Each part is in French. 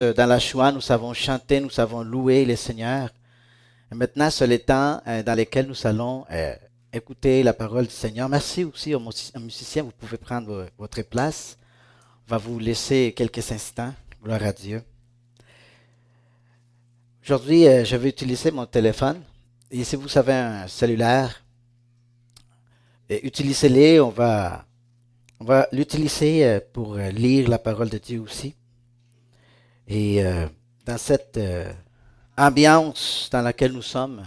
Dans la Shoah, nous savons chanter, nous savons louer le Seigneur. Et maintenant, c'est le temps dans lequel nous allons écouter la parole du Seigneur. Merci aussi aux musiciens, vous pouvez prendre votre place. On va vous laisser quelques instants. Gloire à Dieu. Aujourd'hui, je vais utiliser mon téléphone. Et si vous avez un cellulaire, utilisez-les. On va l'utiliser pour lire la parole de Dieu aussi. Et dans cette ambiance dans laquelle nous sommes,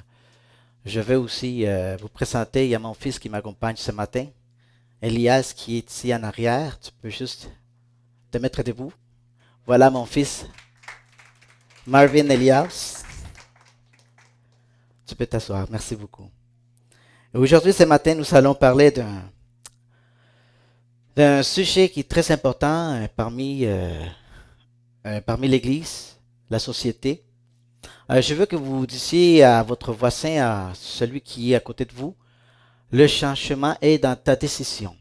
je vais aussi vous présenter, il y a mon fils qui m'accompagne ce matin, Elias qui est ici en arrière. Tu peux juste te mettre debout. Voilà mon fils, Marvin Elias. Tu peux t'asseoir, merci beaucoup. Et aujourd'hui, ce matin, nous allons parler d'un sujet qui est très important parmi l'Église, la société. Je veux que vous disiez à votre voisin, à celui qui est à côté de vous, le changement est dans ta décision.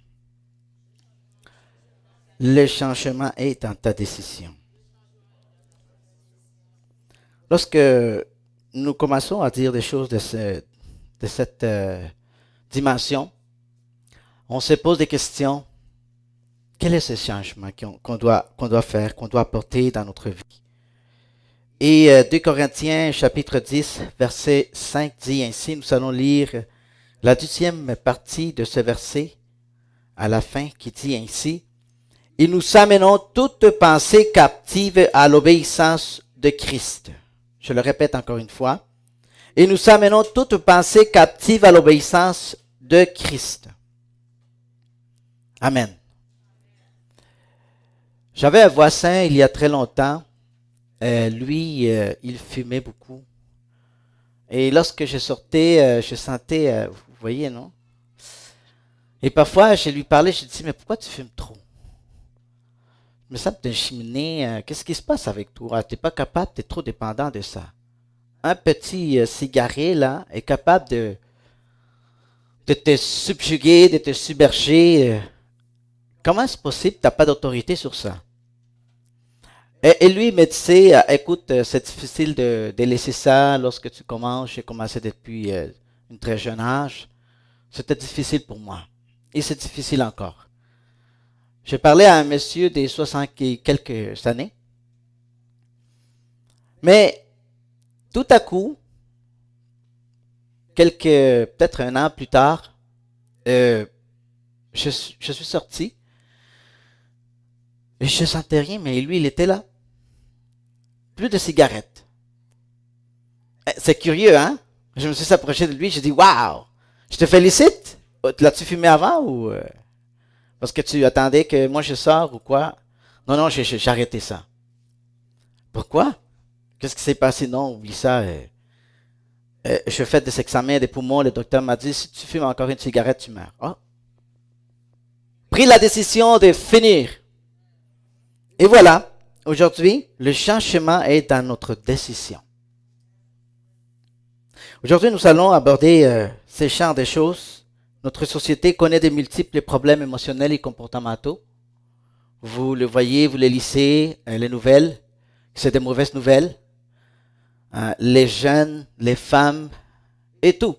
Le changement est dans ta décision. Lorsque nous commençons à dire des choses de cette dimension, on se pose des questions. Quel est ce changement qu'on doit faire, qu'on doit apporter dans notre vie? Et 2 Corinthiens chapitre 10, verset 5 dit ainsi, nous allons lire la 10e partie de ce verset à la fin qui dit ainsi, « Et nous amenons toute pensée captive à l'obéissance de Christ. » Je le répète encore une fois. « Et nous amenons toute pensée captive à l'obéissance de Christ. » Amen. J'avais un voisin il y a très longtemps. Il fumait beaucoup. Et lorsque je sortais, je sentais, vous voyez, non? Et parfois, je lui parlais, je lui disais, mais pourquoi tu fumes trop? Mais ça, d'une cheminée, qu'est-ce qui se passe avec toi? Tu n'es pas capable, tu es trop dépendant de ça. Un petit cigarette, là, est capable de te subjuguer, de te submerger. Comment c'est possible que tu n'as pas d'autorité sur ça? Et lui me disait, écoute, c'est difficile de laisser ça lorsque tu commences. J'ai commencé depuis un très jeune âge. C'était difficile pour moi. Et c'est difficile encore. J'ai parlé à un monsieur des 60 et quelques années. Mais tout à coup, peut-être un an plus tard, je suis sorti. Et je ne sentais rien, mais lui, il était là. Plus de cigarettes. C'est curieux, hein? Je me suis approché de lui, j'ai dit, waouh! Je te félicite! L'as-tu fumé avant ou parce que tu attendais que moi je sors ou quoi? Non, j'ai arrêté ça. Pourquoi? Qu'est-ce qui s'est passé? Non, oublie ça. Je fais des examens des poumons, le docteur m'a dit, si tu fumes encore une cigarette, tu meurs. Oh. Pris la décision de finir. Et voilà. Aujourd'hui, le changement est dans notre décision. Aujourd'hui, nous allons aborder ces champs de choses. Notre société connaît de multiples problèmes émotionnels et comportementaux. Vous le voyez, vous les lisez, les nouvelles, c'est des mauvaises nouvelles. Les jeunes, les femmes et tout.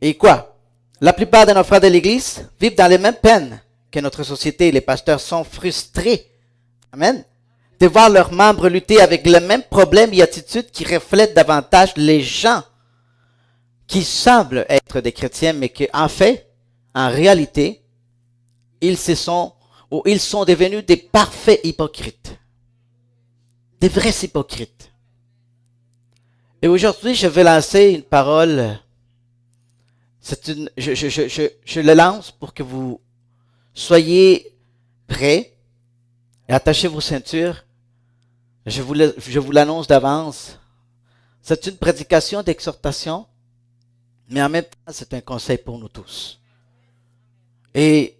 Et quoi? La plupart de nos frères de l'Église vivent dans les mêmes peines que notre société. Les pasteurs sont frustrés. Amen. De voir leurs membres lutter avec les mêmes problèmes et attitudes qui reflètent davantage les gens qui semblent être des chrétiens, mais qui en fait, en réalité, ils sont devenus des parfaits hypocrites. Des vrais hypocrites. Et aujourd'hui, je vais lancer une parole. Je le lance pour que vous soyez prêts et attachez vos ceintures. Je vous l'annonce d'avance. C'est une prédication d'exhortation, mais en même temps, c'est un conseil pour nous tous. Et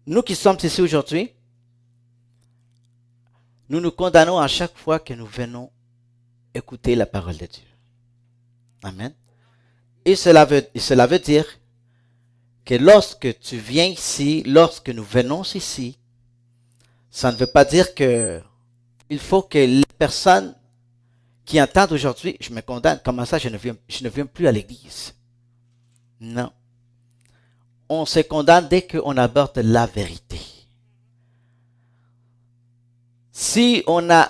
nous qui sommes ici aujourd'hui, nous nous condamnons à chaque fois que nous venons écouter la parole de Dieu. Amen. Et cela veut dire que lorsque tu viens ici, lorsque nous venons ici, ça ne veut pas dire que il faut que les personnes qui entendent aujourd'hui, je me condamne, comment ça, je ne viens plus à l'église. Non. On se condamne dès qu'on aborde la vérité. Si on a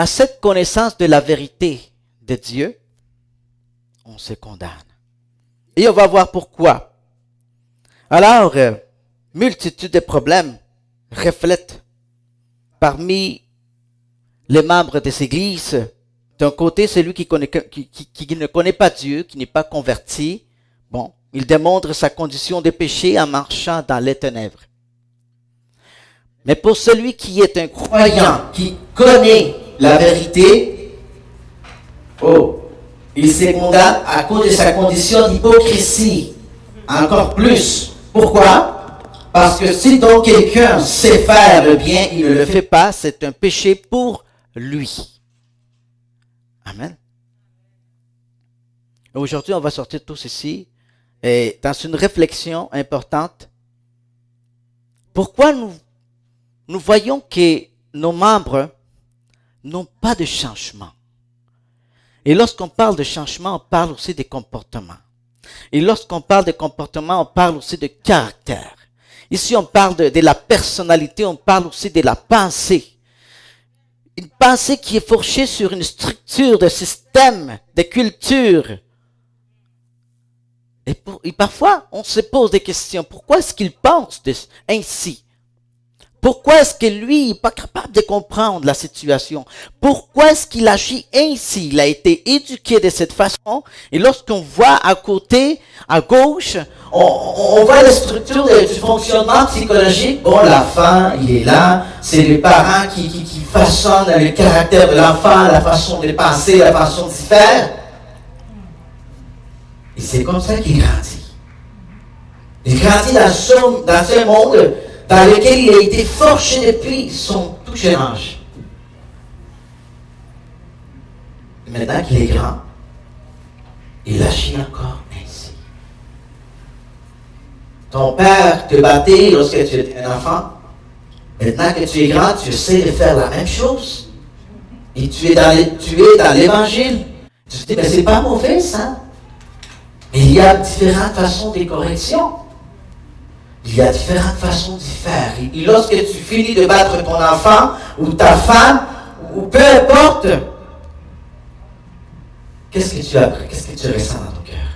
cette connaissance de la vérité de Dieu, on se condamne. Et on va voir pourquoi. Alors, multitude de problèmes reflètent parmi les membres des églises. D'un côté, celui qui ne connaît pas Dieu, qui n'est pas converti, bon, il démontre sa condition de péché en marchant dans les ténèbres. Mais pour celui qui est un croyant, qui connaît la vérité, il se condamne à cause de sa condition d'hypocrisie. Encore plus. Pourquoi? Parce que si donc quelqu'un sait faire le bien, il ne le fait pas, c'est un péché pour lui. Amen. Aujourd'hui, on va sortir tous ici et dans une réflexion importante. Pourquoi nous voyons que nos membres n'ont pas de changement? Et lorsqu'on parle de changement, on parle aussi des comportements. Et lorsqu'on parle de comportement, on parle aussi de caractère. Ici, on parle de la personnalité, on parle aussi de la pensée. Une pensée qui est fourchée sur une structure de système, de culture. Et parfois, on se pose des questions. Pourquoi est-ce qu'il pense ainsi? Pourquoi est-ce que lui n'est pas capable de comprendre la situation? Pourquoi est-ce qu'il agit ainsi? Il a été éduqué de cette façon. Et lorsqu'on voit à côté, à gauche, on voit la structure du fonctionnement psychologique. Bon, l'enfant, il est là. C'est les parents qui façonnent le caractère de l'enfant, la façon de penser, la façon de faire. Et c'est comme ça qu'il grandit. Il grandit dans ce monde dans lequel il a été forgé depuis son tout jeune âge. Maintenant qu'il est grand, il agit encore ainsi. Ton père te battait lorsque tu étais un enfant. Maintenant que tu es grand, tu essaies de faire la même chose. Et tu es dans l'évangile. Tu te dis, mais c'est pas mauvais ça. Mais il y a différentes façons de correction. Il y a différentes façons de faire. Et lorsque tu finis de battre ton enfant, ou ta femme, ou peu importe, qu'est-ce que tu ressens dans ton cœur?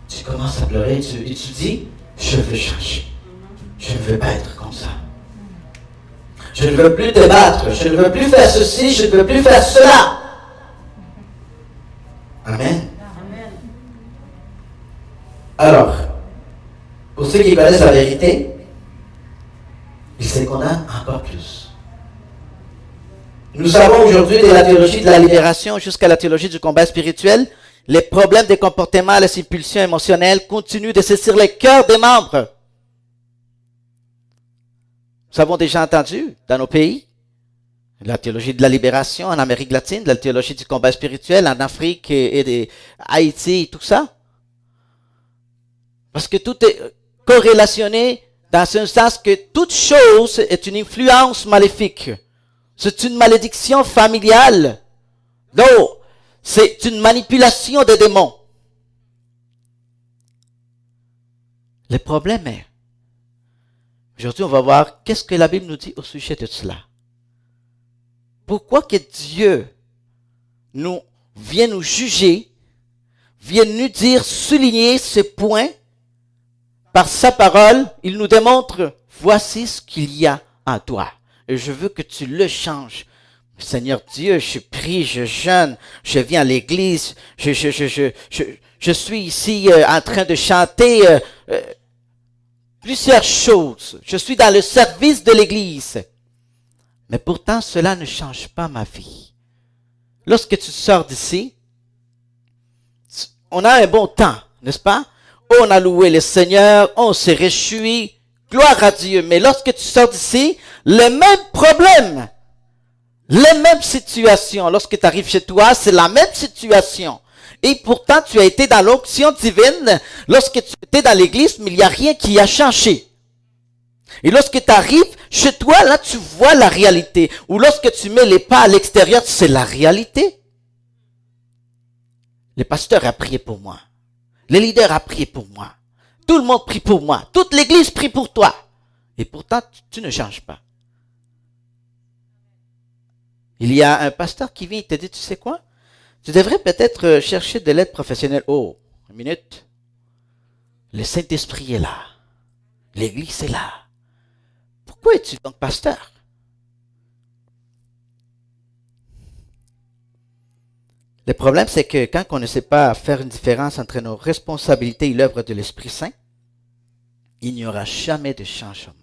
Tu commences à pleurer et tu dis, je veux changer. Je ne veux pas être comme ça. Je ne veux plus te battre. Je ne veux plus faire ceci. Je ne veux plus faire cela. Amen. Alors, pour ceux qui connaissent la vérité, ils se condamnent encore plus. Nous savons aujourd'hui de la théologie de la libération jusqu'à la théologie du combat spirituel, les problèmes des comportements, les impulsions émotionnelles continuent de saisir les cœurs des membres. Nous avons déjà entendu dans nos pays la théologie de la libération en Amérique latine, la théologie du combat spirituel en Afrique et Haïti et tout ça. Parce que tout est corrélationné dans un sens que toute chose est une influence maléfique. C'est une malédiction familiale. Donc, c'est une manipulation des démons. Le problème est, aujourd'hui on va voir qu'est-ce que la Bible nous dit au sujet de cela. Pourquoi que Dieu vient nous juger, vient nous dire, souligner ce point. Par sa parole, il nous démontre, voici ce qu'il y a en toi. Et je veux que tu le changes. Seigneur Dieu, je prie, je jeûne, je viens à l'église, je suis ici en train de chanter plusieurs choses. Je suis dans le service de l'église. Mais pourtant, cela ne change pas ma vie. Lorsque tu sors d'ici, on a un bon temps, n'est-ce pas? On a loué le Seigneur, on s'est réjoui, gloire à Dieu. Mais lorsque tu sors d'ici, les mêmes problèmes, les mêmes situations. Lorsque tu arrives chez toi, c'est la même situation. Et pourtant, tu as été dans l'onction divine lorsque tu étais dans l'église, mais il n'y a rien qui a changé. Et lorsque tu arrives chez toi, là, tu vois la réalité. Ou lorsque tu mets les pas à l'extérieur, c'est la réalité. Le pasteur a prié pour moi. Les leaders a prié pour moi. Tout le monde prie pour moi. Toute l'église prie pour toi. Et pourtant, tu ne changes pas. Il y a un pasteur qui vient et te dit, tu sais quoi? Tu devrais peut-être chercher de l'aide professionnelle. Oh, une minute. Le Saint-Esprit est là. L'église est là. Pourquoi es-tu donc pasteur? Le problème, c'est que quand on ne sait pas faire une différence entre nos responsabilités et l'œuvre de l'Esprit Saint, il n'y aura jamais de changement.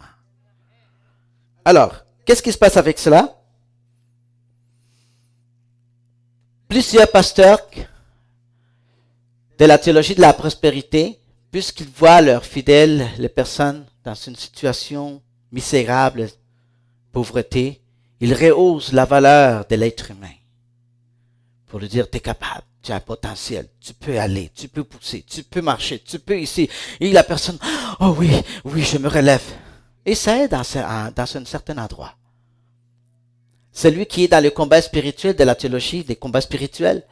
Alors, qu'est-ce qui se passe avec cela? Plusieurs pasteurs de la théologie de la prospérité, puisqu'ils voient leurs fidèles, les personnes dans une situation misérable, pauvreté, ils rehaussent la valeur de l'être humain. Pour lui dire, tu es capable, tu as un potentiel, tu peux aller, tu peux pousser, tu peux marcher, tu peux ici. Et la personne, oh oui, oui, je me relève. Et ça aide dans un certain endroit. Celui qui est dans le combat spirituel de la théologie, des combats spirituels,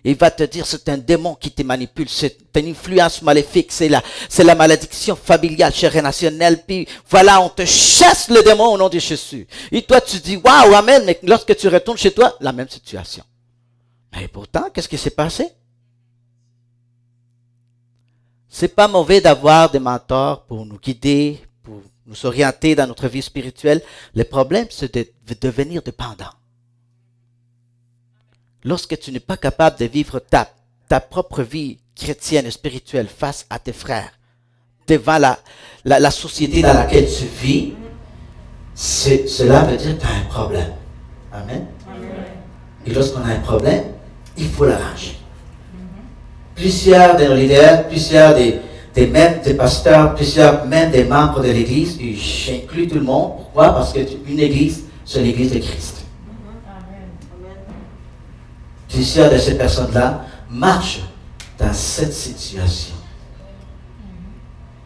il va te dire c'est un démon qui te manipule, c'est une influence maléfique, c'est la malédiction familiale, rationnelle, puis voilà, on te chasse le démon au nom de Jésus. Et toi tu dis waouh, amen, mais lorsque tu retournes chez toi, la même situation. Mais pourtant, qu'est-ce qui s'est passé? C'est pas mauvais d'avoir des mentors pour nous guider, pour nous orienter dans notre vie spirituelle. Le problème, c'est de devenir dépendant. Lorsque tu n'es pas capable de vivre ta propre vie chrétienne et spirituelle face à tes frères, devant la société dans laquelle tu vis, cela veut dire que tu as un problème. Amen. Et lorsqu'on a un problème, il faut l'arranger. Plusieurs de nos leaders, plusieurs des pasteurs, plusieurs même des membres de l'église, et j'inclus tout le monde. Pourquoi? Parce qu'une église, c'est l'église de Christ. Plusieurs de ces personnes-là marchent dans cette situation.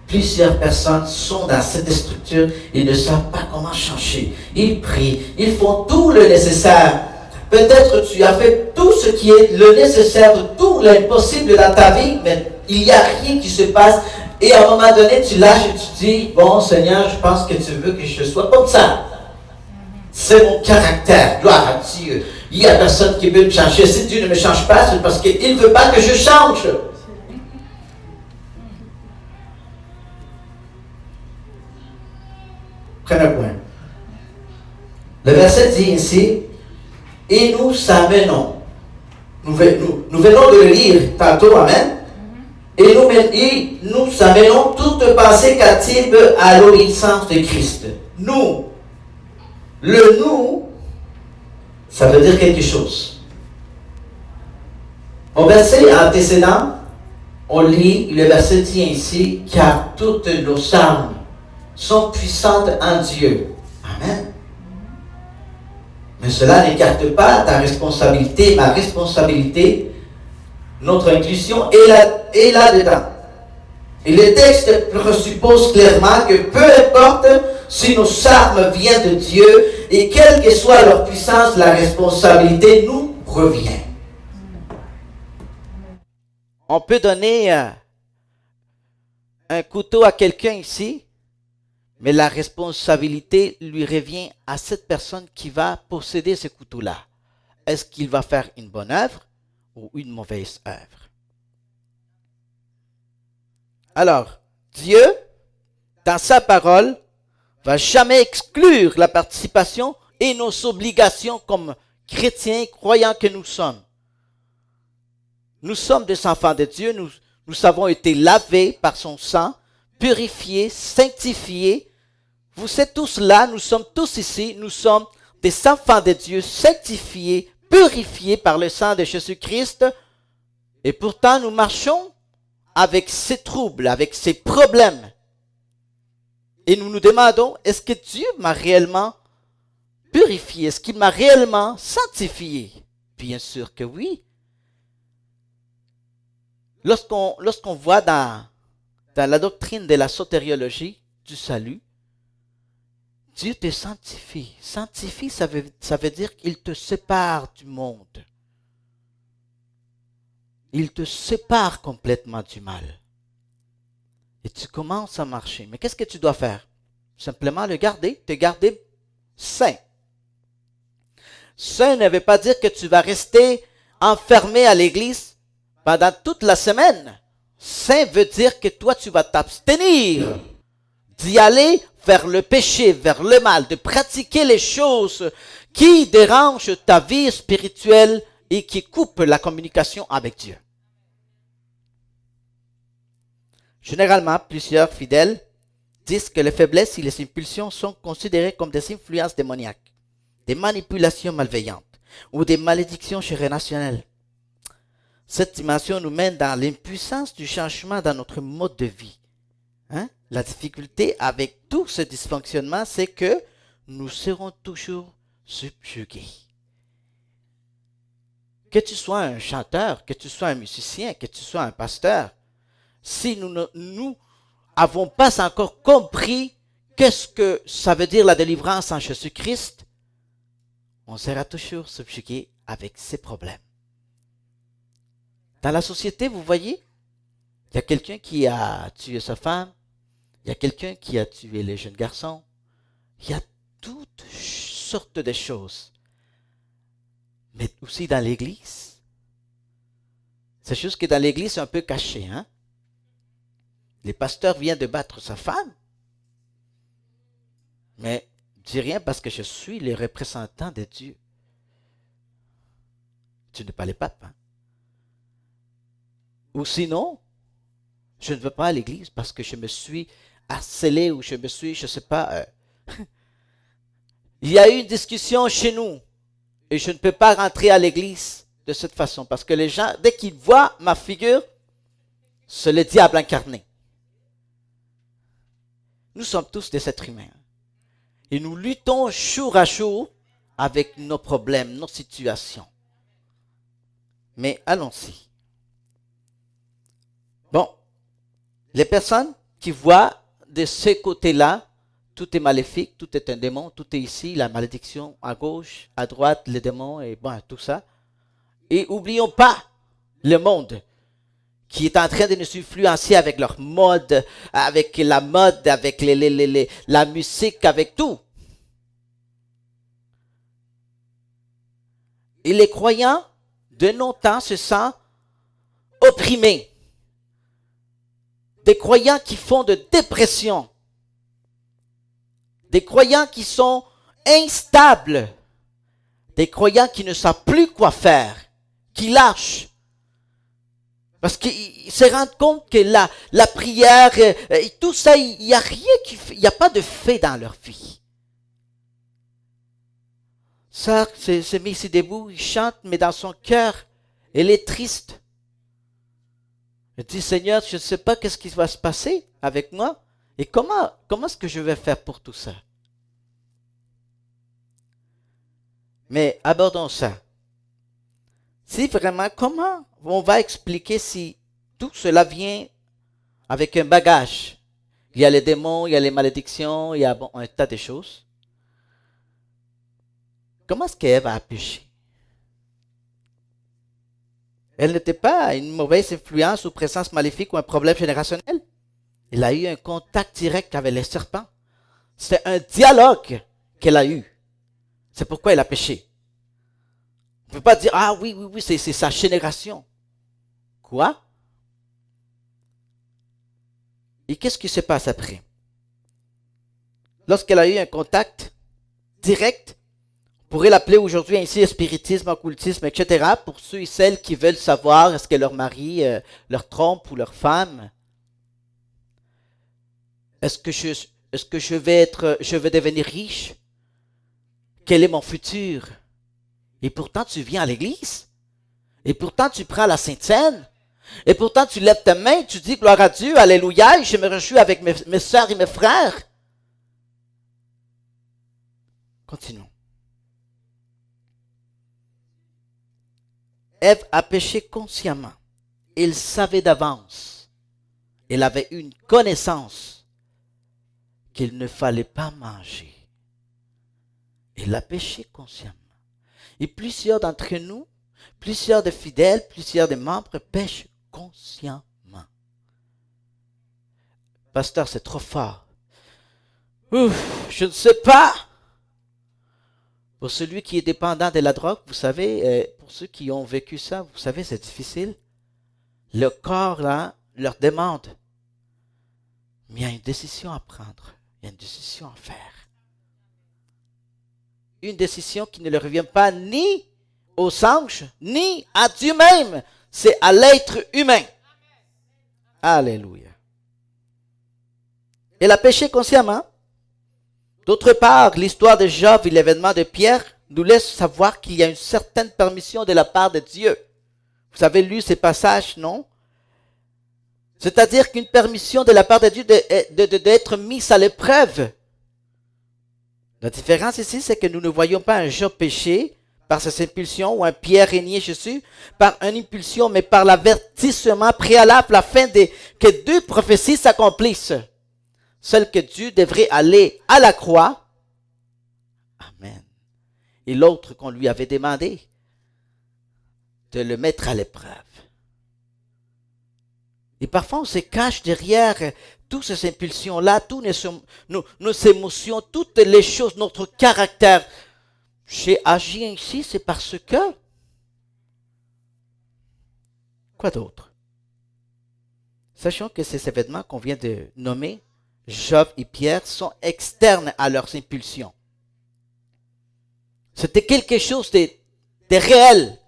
Plusieurs personnes sont dans cette structure, ils ne savent pas comment changer. Ils prient, ils font tout le nécessaire. Peut-être tu as fait tout ce qui est le nécessaire, de tout l'impossible dans ta vie, mais il n'y a rien qui se passe. Et à un moment donné, tu lâches et tu dis, bon Seigneur, je pense que tu veux que je sois comme ça. C'est mon caractère, gloire à Dieu. Il n'y a personne qui veut me changer. Si Dieu ne me change pas, c'est parce qu'il ne veut pas que je change. Prenez un point. Le verset dit ici, et nous amenons. Nous venons de le lire tantôt, amen. Et nous amenons toute pensée captive à l'obéissance de Christ. Nous. Le nous, ça veut dire quelque chose. Au verset antécédent, on lit, le verset dit ainsi, car toutes nos armes sont puissantes en Dieu. Amen. Mais cela n'écarte pas ta responsabilité, ma responsabilité, notre inclusion est là-dedans. Et le texte présuppose clairement que peu importe si nos armes viennent de Dieu et quelle que soit leur puissance, la responsabilité nous revient. On peut donner un couteau à quelqu'un ici, mais la responsabilité lui revient à cette personne qui va posséder ce couteau-là. Est-ce qu'il va faire une bonne œuvre ou une mauvaise œuvre? Alors, Dieu, dans sa parole, va jamais exclure la participation et nos obligations comme chrétiens croyants que nous sommes. Nous sommes des enfants de Dieu, nous avons été lavés par son sang, purifiés, sanctifiés. Vous êtes tous là, nous sommes tous ici, nous sommes des enfants de Dieu, sanctifiés, purifiés par le sang de Jésus-Christ. Et pourtant, nous marchons avec ces troubles, avec ces problèmes. Et nous nous demandons, est-ce que Dieu m'a réellement purifié? Est-ce qu'il m'a réellement sanctifié? Bien sûr que oui. Lorsqu'on voit dans la doctrine de la sotériologie du salut, Dieu te sanctifie. Sanctifie, ça veut dire qu'il te sépare du monde. Il te sépare complètement du mal. Et tu commences à marcher. Mais qu'est-ce que tu dois faire? Simplement le garder, te garder saint. Saint ne veut pas dire que tu vas rester enfermé à l'église pendant toute la semaine. Saint veut dire que toi, tu vas t'abstenir d'y aller vers le péché, vers le mal, de pratiquer les choses qui dérangent ta vie spirituelle et qui coupent la communication avec Dieu. Généralement, plusieurs fidèles disent que les faiblesses et les impulsions sont considérées comme des influences démoniaques, des manipulations malveillantes ou des malédictions générationnelles. Cette dimension nous mène dans l'impuissance du changement dans notre mode de vie. La difficulté avec tout ce dysfonctionnement, c'est que nous serons toujours subjugués. Que tu sois un chanteur, que tu sois un musicien, que tu sois un pasteur, si nous n'avons pas encore compris qu'est-ce que ça veut dire la délivrance en Jésus-Christ, on sera toujours subjugué avec ces problèmes. Dans la société, vous voyez, il y a quelqu'un qui a tué sa femme, il y a quelqu'un qui a tué les jeunes garçons, il y a toutes sortes de choses. Mais aussi dans l'église, c'est juste que dans l'église, c'est un peu caché, hein? Le pasteur vient de battre sa femme, mais je dis rien parce que je suis le représentant de Dieu. Tu n'es pas le pape, hein? Ou sinon, je ne veux pas à l'église parce que je me suis harcelé ou je me suis, je ne sais pas. Il y a eu une discussion chez nous et je ne peux pas rentrer à l'église de cette façon parce que les gens, dès qu'ils voient ma figure, c'est le diable incarné. Nous sommes tous des êtres humains et nous luttons jour à jour avec nos problèmes, nos situations. Mais allons-y. Bon, les personnes qui voient de ce côté-là, tout est maléfique, tout est un démon, tout est ici, la malédiction à gauche, à droite, les démons et bon, tout ça. Et n'oublions pas le monde qui est en train de nous influencer avec leur mode, avec la mode, avec la musique, avec tout. Et les croyants de nos temps se sentent opprimés. Des croyants qui font de dépression. Des croyants qui sont instables. Des croyants qui ne savent plus quoi faire. Qui lâchent. Parce qu'ils se rendent compte que la prière et tout ça, il n'y a rien il n'y a pas de fait dans leur vie. Ça, s'est mis ici debout, il chante, mais dans son cœur, elle est triste. Elle dit, Seigneur, je ne sais pas qu'est-ce qui va se passer avec moi et comment est-ce que je vais faire pour tout ça. Mais abordons ça. Si vraiment, comment on va expliquer si tout cela vient avec un bagage? Il y a les démons, il y a les malédictions, il y a un tas de choses. Comment est-ce qu'Ève a péché? Elle n'était pas une mauvaise influence ou présence maléfique ou un problème générationnel. Elle a eu un contact direct avec les serpents. C'est un dialogue qu'elle a eu. C'est pourquoi elle a péché. On ne peut pas dire, ah oui, c'est sa génération. Quoi? Et qu'est-ce qui se passe après? Lorsqu'elle a eu un contact direct, on pourrait l'appeler aujourd'hui ainsi spiritisme, occultisme, etc. Pour ceux et celles qui veulent savoir est-ce que leur mari leur trompe ou leur femme. Est-ce que je vais devenir riche? Quel est mon futur? Et pourtant tu viens à l'église. Et pourtant tu prends la Sainte Seine. Et pourtant tu lèves ta main, tu dis gloire à Dieu, alléluia, et je me réjouis avec mes soeurs et mes frères. Continuons. Ève a péché consciemment. Il savait d'avance. Il avait une connaissance qu'il ne fallait pas manger Il a péché consciemment. Et plusieurs d'entre nous, plusieurs de fidèles, plusieurs de membres pêchent consciemment. Pasteur, c'est trop fort. Ouf, je ne sais pas. Pour celui qui est dépendant de la drogue, vous savez, pour ceux qui ont vécu ça, vous savez, c'est difficile. Le corps, là, leur demande. Mais il y a une décision à prendre. Il y a une décision à faire. Une décision qui ne leur revient pas ni aux anges, ni à Dieu même. C'est à l'être humain. Alléluia. Elle a péché consciemment. D'autre part, l'histoire de Job et l'événement de Pierre nous laisse savoir qu'il y a une certaine permission de la part de Dieu. Vous avez lu ces passages, non? C'est-à-dire qu'une permission de la part de Dieu d'être mis à l'épreuve. La différence ici, c'est que nous ne voyons pas un Job pécher par ses impulsions ou un Pierre régner Jésus par une impulsion, mais par l'avertissement préalable afin que deux prophéties s'accomplissent. Celle que Dieu devrait aller à la croix, amen, et l'autre qu'on lui avait demandé de le mettre à l'épreuve. Et parfois on se cache derrière toutes ces impulsions-là, toutes nos émotions, toutes les choses, notre caractère. J'ai agi ainsi, c'est parce que... Quoi d'autre? Sachons que ces événements qu'on vient de nommer, Job et Pierre, sont externes à leurs impulsions. C'était quelque chose de réel.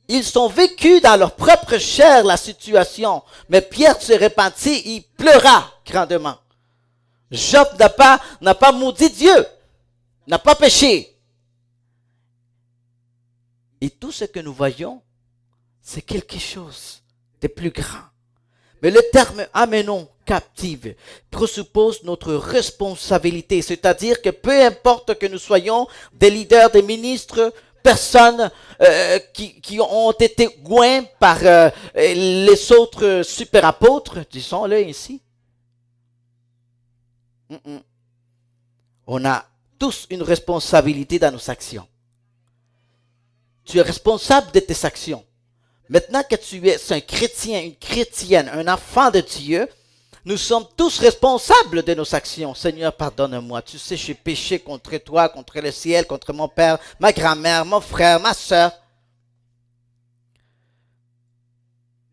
Ils ont vécu dans leur propre chair la situation. Mais Pierre se repentit, il pleura grandement. Job n'a pas maudit Dieu, n'a pas péché. Et tout ce que nous voyons, c'est quelque chose de plus grand. Mais le terme « amenons captive » présuppose notre responsabilité, c'est-à-dire que peu importe que nous soyons des leaders, des ministres, personnes qui ont été goints par les autres super apôtres, disons-le ici. On a tous une responsabilité dans nos actions. Tu es responsable de tes actions. Maintenant que tu es un chrétien, une chrétienne, un enfant de Dieu, nous sommes tous responsables de nos actions. Seigneur, pardonne-moi. Tu sais, j'ai péché contre toi, contre le ciel, contre mon père, ma grand-mère, mon frère, ma soeur.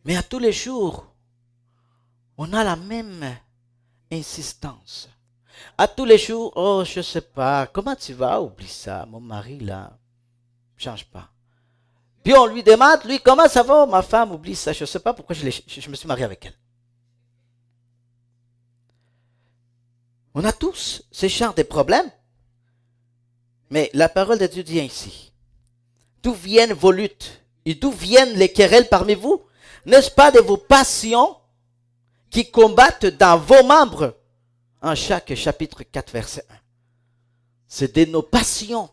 Mais à tous les jours, on a la même insistance. À tous les jours, oh, je sais pas, comment tu vas? Oublie ça, mon mari là, change pas. Puis on lui demande, lui, comment ça va, ma femme, oublie ça, je sais pas pourquoi je me suis marié avec elle. On a tous ce genre de problèmes. Mais la parole de Dieu dit ainsi. D'où viennent vos luttes et d'où viennent les querelles parmi vous? N'est-ce pas de vos passions qui combattent dans vos membres? En chaque chapitre 4, verset 1. C'est de nos passions.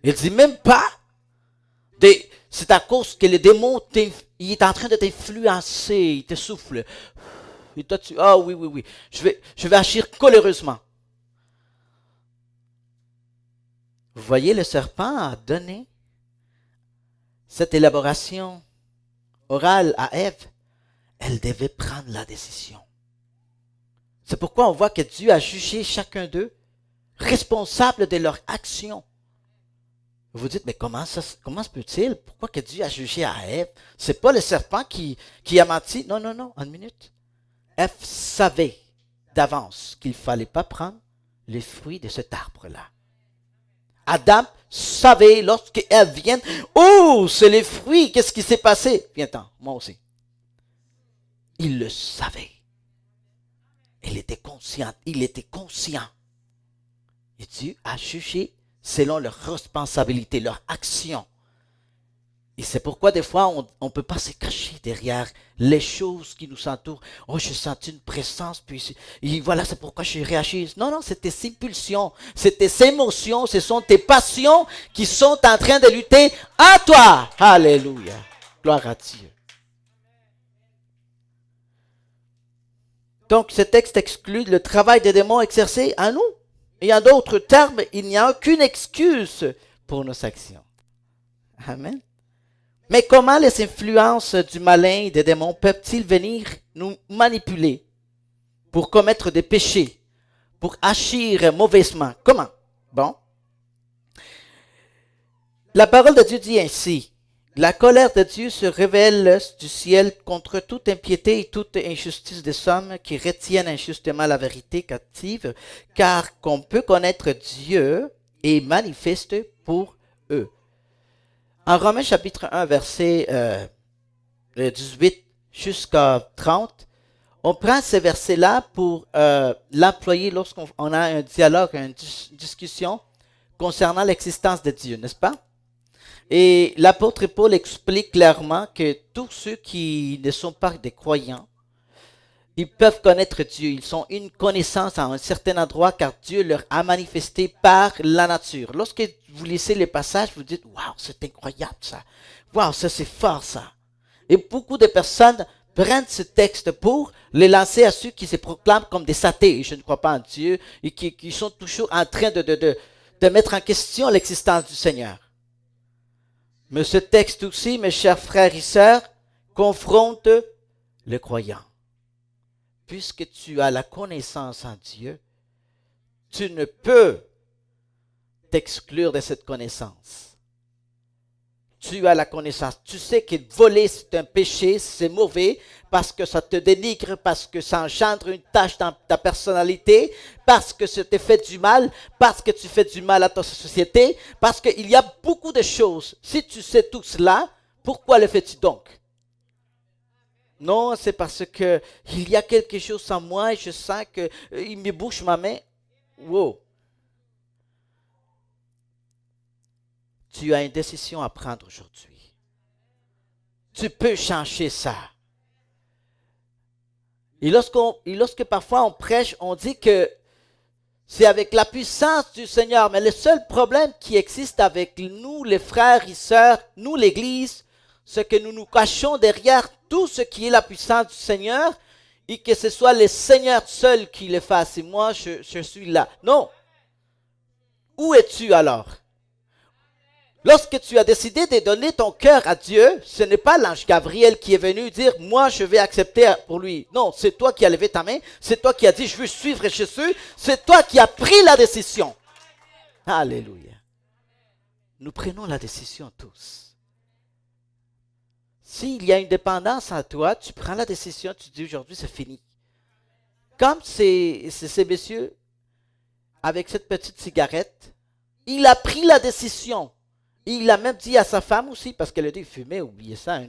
Il dit même pas, c'est à cause que le démon il est en train de t'influencer, il te souffle. Et toi, oui, je vais agir coléreusement. Vous voyez, le serpent a donné cette élaboration orale à Ève. Elle devait prendre la décision. C'est pourquoi on voit que Dieu a jugé chacun d'eux responsable de leur action. Vous dites, mais comment se peut-il? Pourquoi que Dieu a jugé à Ève? C'est pas le serpent qui a menti. Non, une minute. Ève savait d'avance qu'il ne fallait pas prendre les fruits de cet arbre-là. Adam savait lorsque Ève vient, oh, c'est les fruits, qu'est-ce qui s'est passé? Viens-t'en, moi aussi. Il le savait. Il était conscient. Et Dieu a jugé selon leur responsabilité, leur action. Et c'est pourquoi des fois, on ne peut pas se cacher derrière les choses qui nous entourent. Oh, j'ai senti une présence, puis et voilà, c'est pourquoi j'ai réagi. Non, c'est tes impulsions, c'est tes émotions, ce sont tes passions qui sont en train de lutter à toi. Alléluia. Gloire à Dieu. Donc, ce texte exclut le travail des démons exercé à nous. Et en d'autres termes, il n'y a aucune excuse pour nos actions. Amen. Mais comment les influences du malin et des démons peuvent-ils venir nous manipuler pour commettre des péchés, pour agir mauvaisement? Comment? Bon. La parole de Dieu dit ainsi: la colère de Dieu se révèle du ciel contre toute impiété et toute injustice des hommes qui retiennent injustement la vérité captive, car qu'on peut connaître Dieu est manifeste pour eux. En Romains chapitre 1, verset 18 jusqu'à 30, on prend ces versets-là pour l'employer lorsqu'on a un dialogue, une discussion concernant l'existence de Dieu, n'est-ce pas? Et l'apôtre Paul explique clairement que tous ceux qui ne sont pas des croyants, ils peuvent connaître Dieu. Ils ont une connaissance à un certain endroit car Dieu leur a manifesté par la nature. Lorsque vous lisez les passages, vous dites « Waouh, c'est incroyable ça! Waouh, ça c'est fort ça! » Et beaucoup de personnes prennent ce texte pour les lancer à ceux qui se proclament comme des athées. Je ne crois pas en Dieu et qui sont toujours en train de mettre en question l'existence du Seigneur. Mais ce texte aussi, mes chers frères et sœurs, confronte le croyant. Puisque tu as la connaissance en Dieu, tu ne peux t'exclure de cette connaissance. Tu as la connaissance. Tu sais que voler, c'est un péché, c'est mauvais, parce que ça te dénigre, parce que ça engendre une tâche dans ta personnalité, parce que ça te fait du mal, parce que tu fais du mal à ta société, parce qu'il y a beaucoup de choses. Si tu sais tout cela, pourquoi le fais-tu donc? Non, c'est parce que il y a quelque chose en moi et je sens que il me bouge ma main. Wow. Tu as une décision à prendre aujourd'hui. Tu peux changer ça. Et lorsque parfois on prêche, on dit que c'est avec la puissance du Seigneur. Mais le seul problème qui existe avec nous, les frères et sœurs, nous l'Église, c'est que nous nous cachons derrière tout ce qui est la puissance du Seigneur et que ce soit le Seigneur seul qui le fasse. Et moi, je suis là. Non. Où es-tu alors? Lorsque tu as décidé de donner ton cœur à Dieu, ce n'est pas l'ange Gabriel qui est venu dire « Moi, je vais accepter pour lui ». Non, c'est toi qui as levé ta main, c'est toi qui as dit « Je veux suivre Jésus », c'est toi qui as pris la décision. Alléluia. Nous prenons la décision tous. S'il y a une dépendance en toi, tu prends la décision, tu dis « Aujourd'hui, c'est fini ». Comme ces messieurs, avec cette petite cigarette, il a pris la décision. Il a même dit à sa femme aussi, parce qu'elle a dit, fumez, oubliez ça. À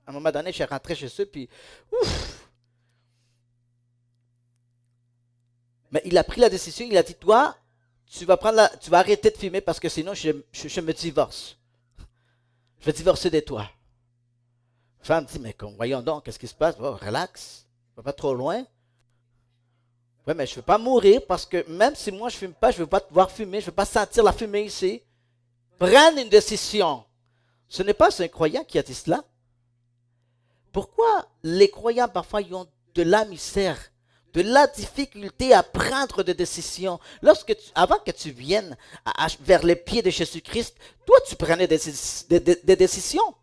un moment donné, je suis rentré chez eux, puis ouf. Mais il a pris la décision, il a dit, toi, tu vas arrêter de fumer parce que sinon, je me divorce. Je vais divorcer de toi. La femme dit, mais voyons donc, qu'est-ce qui se passe? Oh, relax, va pas trop loin. Oui, mais je ne veux pas mourir parce que même si moi je ne fume pas, je ne veux pas te voir fumer, je ne veux pas sentir la fumée ici. Prendre une décision. Ce n'est pas un croyant qui a dit cela. Pourquoi les croyants parfois ils ont de la misère, de la difficulté à prendre des décisions? Avant que tu viennes vers les pieds de Jésus-Christ, toi tu prenais des décisions.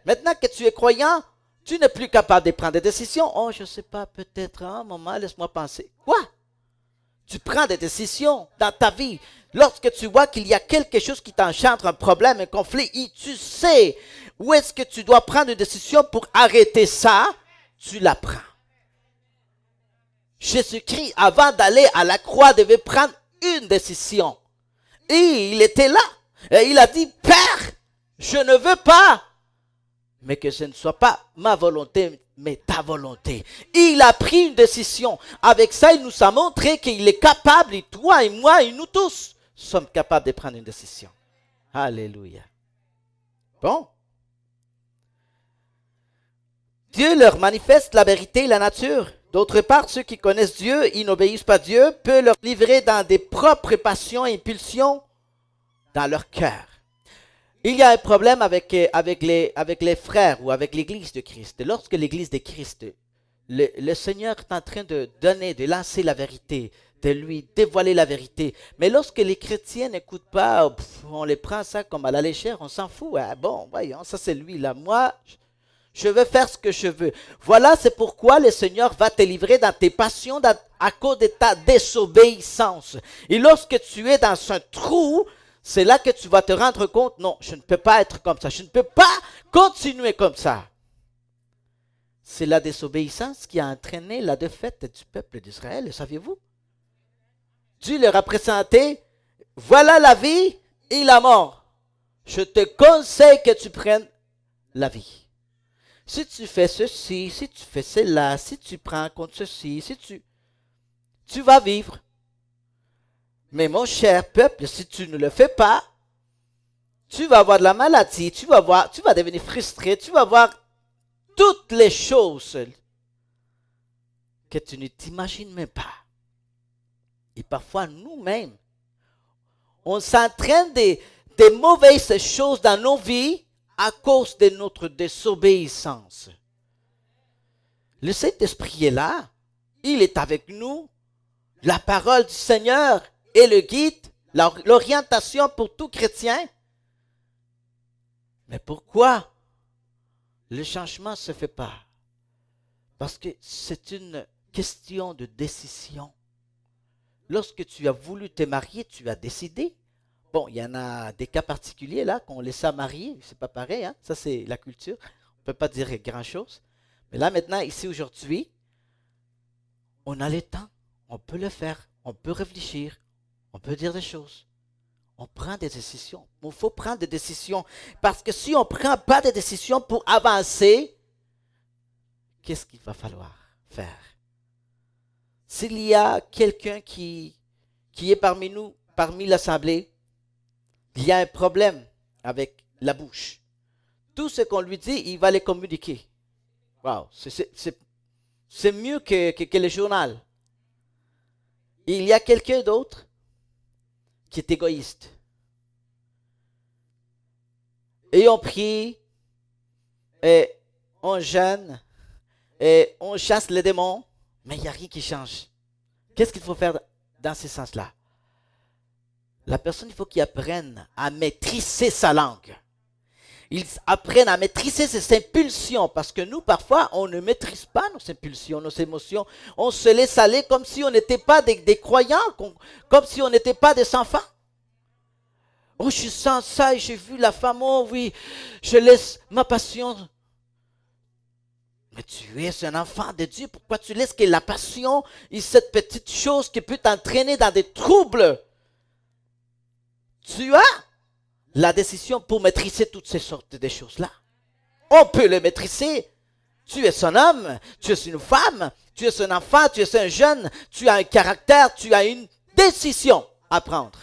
Maintenant que tu es croyant, tu n'es plus capable de prendre des décisions. Oh, je ne sais pas, peut-être un moment, laisse-moi penser. Quoi? Tu prends des décisions dans ta vie. Lorsque tu vois qu'il y a quelque chose qui t'engendre un problème, un conflit, et tu sais où est-ce que tu dois prendre une décision pour arrêter ça, tu la prends. Jésus-Christ, avant d'aller à la croix, devait prendre une décision. Et il était là. Et il a dit, Père, je ne veux pas, mais que ce ne soit pas ma volonté, mais ta volonté. Il a pris une décision. Avec ça, il nous a montré qu'il est capable, et toi et moi et nous tous sommes capables de prendre une décision. Alléluia. Bon. Dieu leur manifeste la vérité et la nature. D'autre part, ceux qui connaissent Dieu, ils n'obéissent pas à Dieu, peut leur livrer dans des propres passions et impulsions dans leur cœur. Il y a un problème avec les frères ou avec l'Église de Christ. Lorsque l'Église de Christ, le Seigneur est en train de donner, de lancer la vérité, de lui dévoiler la vérité. Mais lorsque les chrétiens n'écoutent pas, on les prend ça comme à la légère, on s'en fout. Ah bon, voyons, ça c'est lui là. Moi, je veux faire ce que je veux. Voilà, c'est pourquoi le Seigneur va te livrer dans tes passions à cause de ta désobéissance. Et lorsque tu es dans un trou, c'est là que tu vas te rendre compte, non, je ne peux pas être comme ça. Je ne peux pas continuer comme ça. C'est la désobéissance qui a entraîné la défaite du peuple d'Israël, le saviez-vous? Dieu leur a présenté, voilà la vie et la mort. Je te conseille que tu prennes la vie. Si tu fais ceci, si tu fais cela, si tu prends compte ceci, tu vas vivre. Mais mon cher peuple, si tu ne le fais pas, tu vas avoir de la maladie, tu vas devenir frustré, tu vas avoir toutes les choses que tu ne t'imagines même pas. Et parfois, nous-mêmes, on s'entraîne des mauvaises choses dans nos vies à cause de notre désobéissance. Le Saint-Esprit est là. Il est avec nous. La parole du Seigneur est le guide, l'orientation pour tout chrétien. Mais pourquoi le changement ne se fait pas? Parce que c'est une question de décision. Lorsque tu as voulu te marier, tu as décidé. Bon, il y en a des cas particuliers là, qu'on laisse à marier, c'est pas pareil, hein? Ça c'est la culture. On ne peut pas dire grand-chose. Mais là maintenant, ici aujourd'hui, on a le temps, on peut le faire, on peut réfléchir, on peut dire des choses. On prend des décisions. Il faut prendre des décisions. Parce que si on ne prend pas de décisions pour avancer, qu'est-ce qu'il va falloir faire? S'il y a quelqu'un qui est parmi nous, parmi l'assemblée, il y a un problème avec la bouche. Tout ce qu'on lui dit, il va les communiquer. Wow, c'est mieux que le journal. Il y a quelqu'un d'autre qui est égoïste. Et on prie, et on jeûne, et on chasse les démons, mais il n'y a rien qui change. Qu'est-ce qu'il faut faire dans ce sens-là? La personne, il faut qu'il apprenne à maîtriser sa langue. Ils apprennent à maîtriser ses impulsions, parce que nous, parfois, on ne maîtrise pas nos impulsions, nos émotions. On se laisse aller comme si on n'était pas des croyants, comme si on n'était pas des enfants. Oh, je sens ça et j'ai vu la femme, oh oui, je laisse ma passion. Mais tu es un enfant de Dieu, pourquoi tu laisses que la passion et cette petite chose qui peut t'entraîner dans des troubles? Tu as la décision pour maîtriser toutes ces sortes de choses-là. On peut les maîtriser. Tu es un homme, tu es une femme, tu es un enfant, tu es un jeune, tu as un caractère, tu as une décision à prendre.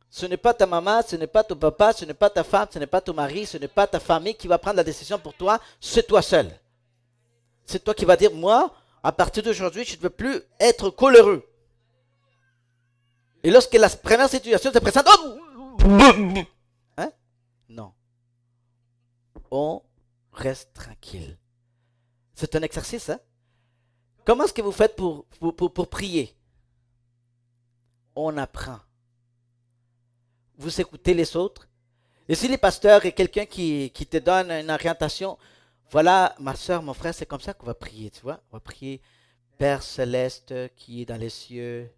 Ce n'est pas ta maman, ce n'est pas ton papa, ce n'est pas ta femme, ce n'est pas ton mari, ce n'est pas ta famille qui va prendre la décision pour toi, c'est toi seul. C'est toi qui vas dire, moi, à partir d'aujourd'hui, je ne veux plus être coléreux. Et lorsque la première situation se présente, oh, hein? Non. On reste tranquille. C'est un exercice, hein? Comment est-ce que vous faites pour prier? On apprend. Vous écoutez les autres. Et si les pasteurs et quelqu'un qui te donne une orientation, voilà, ma soeur, mon frère, c'est comme ça qu'on va prier, tu vois? On va prier, Père céleste qui est dans les cieux.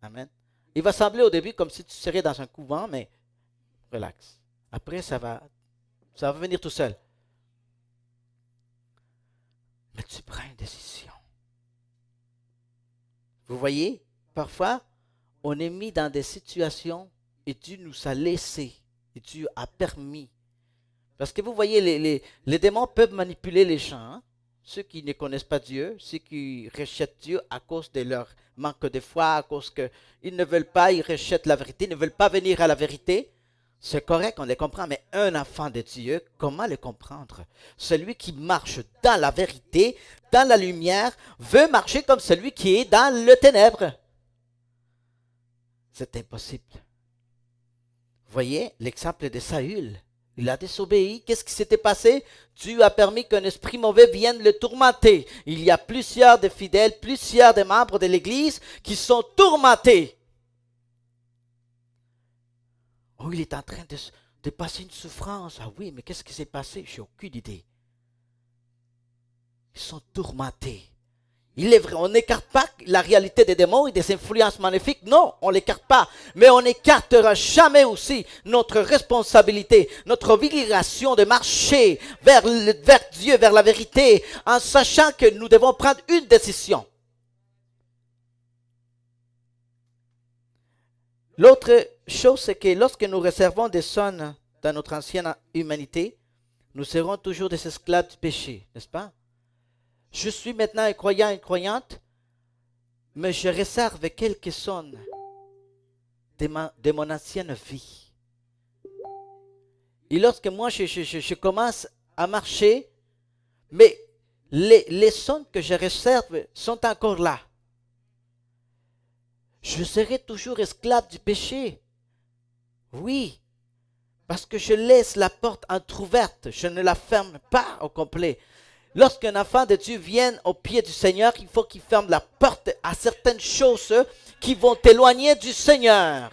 Amen. Il va sembler au début comme si tu serais dans un couvent, mais relax. Après, ça va venir tout seul. Mais tu prends une décision. Vous voyez, parfois, on est mis dans des situations et Dieu nous a laissés, et Dieu a permis. Parce que vous voyez, les démons peuvent manipuler les gens. Hein? Ceux qui ne connaissent pas Dieu, ceux qui rejettent Dieu à cause de leur manque de foi, à cause qu'ils ne veulent pas, ils rejettent la vérité, ils ne veulent pas venir à la vérité. C'est correct, on les comprend, mais un enfant de Dieu, comment le comprendre? Celui qui marche dans la vérité, dans la lumière, veut marcher comme celui qui est dans le ténèbre. C'est impossible. Voyez l'exemple de Saül. Il a désobéi. Qu'est-ce qui s'était passé? Dieu a permis qu'un esprit mauvais vienne le tourmenter. Il y a plusieurs de fidèles, plusieurs de membres de l'Église qui sont tourmentés. Oh, il est en train de passer une souffrance. Ah oui, mais qu'est-ce qui s'est passé? Je n'ai aucune idée. Ils sont tourmentés. Il est vrai, on n'écarte pas la réalité des démons et des influences maléfiques. Non, on ne l'écarte pas. Mais on n'écartera jamais aussi notre responsabilité, notre obligation de marcher vers Dieu, vers la vérité, en sachant que nous devons prendre une décision. L'autre chose, c'est que lorsque nous réservons des sonnes dans notre ancienne humanité, nous serons toujours des esclaves du péché, n'est-ce pas? Je suis maintenant un croyant, une croyante, mais je réserve quelques sonnes de mon ancienne vie. Et lorsque moi, je commence à marcher, mais les sonnes que je réserve sont encore là. Je serai toujours esclave du péché. Oui, parce que je laisse la porte entrouverte, je ne la ferme pas au complet. Lorsqu'un enfant de Dieu vient au pied du Seigneur, il faut qu'il ferme la porte à certaines choses qui vont t'éloigner du Seigneur.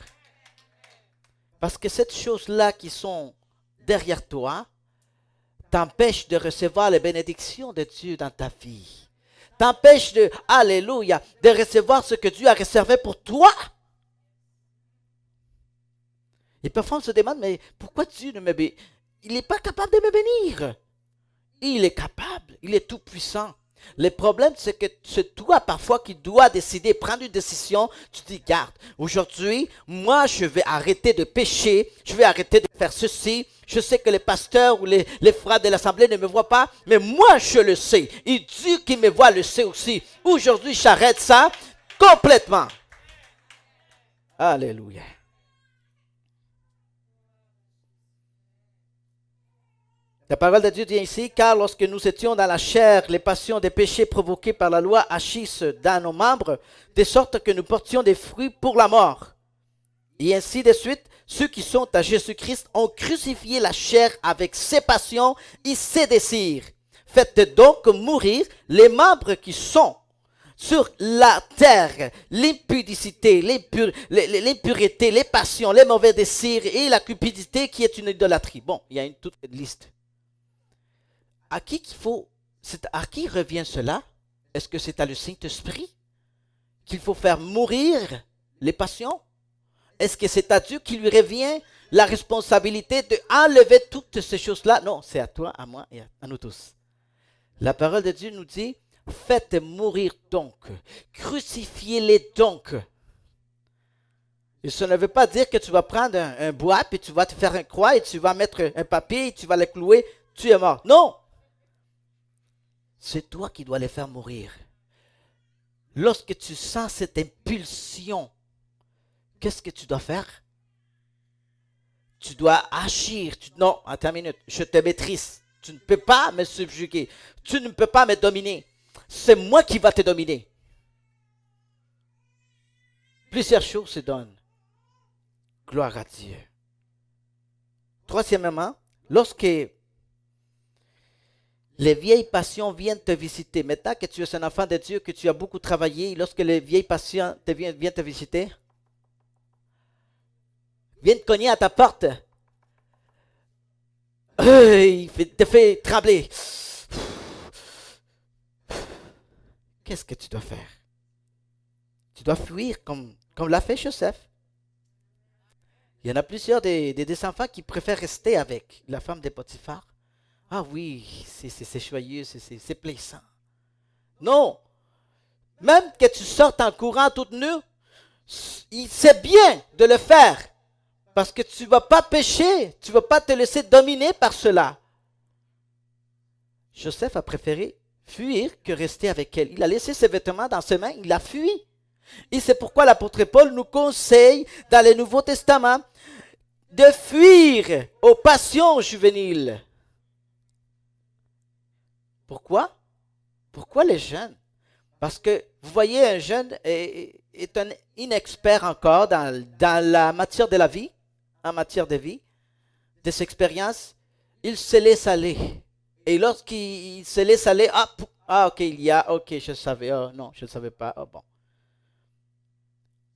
Parce que ces choses-là qui sont derrière toi t'empêchent de recevoir les bénédictions de Dieu dans ta vie. T'empêchent de, alléluia, de recevoir ce que Dieu a réservé pour toi. Et parfois on se demande, mais pourquoi Dieu ne me bénit? Il n'est pas capable de me bénir. Il est capable, il est tout puissant. Le problème, c'est que c'est toi parfois qui dois décider, prendre une décision. Tu dis, garde, aujourd'hui, moi je vais arrêter de pécher, je vais arrêter de faire ceci. Je sais que les pasteurs ou les frères de l'assemblée ne me voient pas, mais moi je le sais. Et Dieu qui me voit le sait aussi. Aujourd'hui, j'arrête ça complètement. Alléluia. La parole de Dieu dit ici, car lorsque nous étions dans la chair, les passions des péchés provoqués par la loi agissent dans nos membres, de sorte que nous portions des fruits pour la mort. Et ainsi de suite, ceux qui sont à Jésus-Christ ont crucifié la chair avec ses passions et ses désirs. Faites donc mourir les membres qui sont sur la terre, l'impudicité, l'impureté, les passions, les mauvais désirs et la cupidité qui est une idolâtrie. Bon, il y a une toute liste. À qui revient cela? Est-ce que c'est à le Saint-Esprit qu'il faut faire mourir les passions? Est-ce que c'est à Dieu qui lui revient la responsabilité d'enlever toutes ces choses-là? Non, c'est à toi, à moi et à nous tous. La parole de Dieu nous dit, faites mourir donc, crucifiez-les donc. Et ça ne veut pas dire que tu vas prendre un bois, puis tu vas te faire une croix, et tu vas mettre un papier, et tu vas le clouer, tu es mort. Non! C'est toi qui dois les faire mourir. Lorsque tu sens cette impulsion, qu'est-ce que tu dois faire? Tu dois agir. Non, attends une minute, je te maîtrise. Tu ne peux pas me subjuguer. Tu ne peux pas me dominer. C'est moi qui va te dominer. Plusieurs choses se donnent. Gloire à Dieu. Troisièmement, lorsque les vieilles passions viennent te visiter. Maintenant que tu es un enfant de Dieu, que tu as beaucoup travaillé, lorsque les vieilles passions viennent te visiter, viennent cogner à ta porte. Il te fait trembler. Qu'est-ce que tu dois faire? Tu dois fuir comme l'a fait Joseph. Il y en a plusieurs des enfants qui préfèrent rester avec la femme de Potiphar. Ah oui, c'est joyeux, c'est plaisant. Non, même que tu sortes en courant toute nue, c'est bien de le faire. Parce que tu ne vas pas pécher, tu ne vas pas te laisser dominer par cela. Joseph a préféré fuir que rester avec elle. Il a laissé ses vêtements dans ses mains, il a fui. Et c'est pourquoi l'apôtre Paul nous conseille dans le Nouveau Testament de fuir aux passions juvéniles. Pourquoi? Pourquoi les jeunes? Parce que, vous voyez, un jeune est un inexpert encore dans la matière de la vie, en matière de vie. des expériences, il se laisse aller. Et lorsqu'il se laisse aller, ok, ok, je savais, oh non, je ne savais pas, oh bon.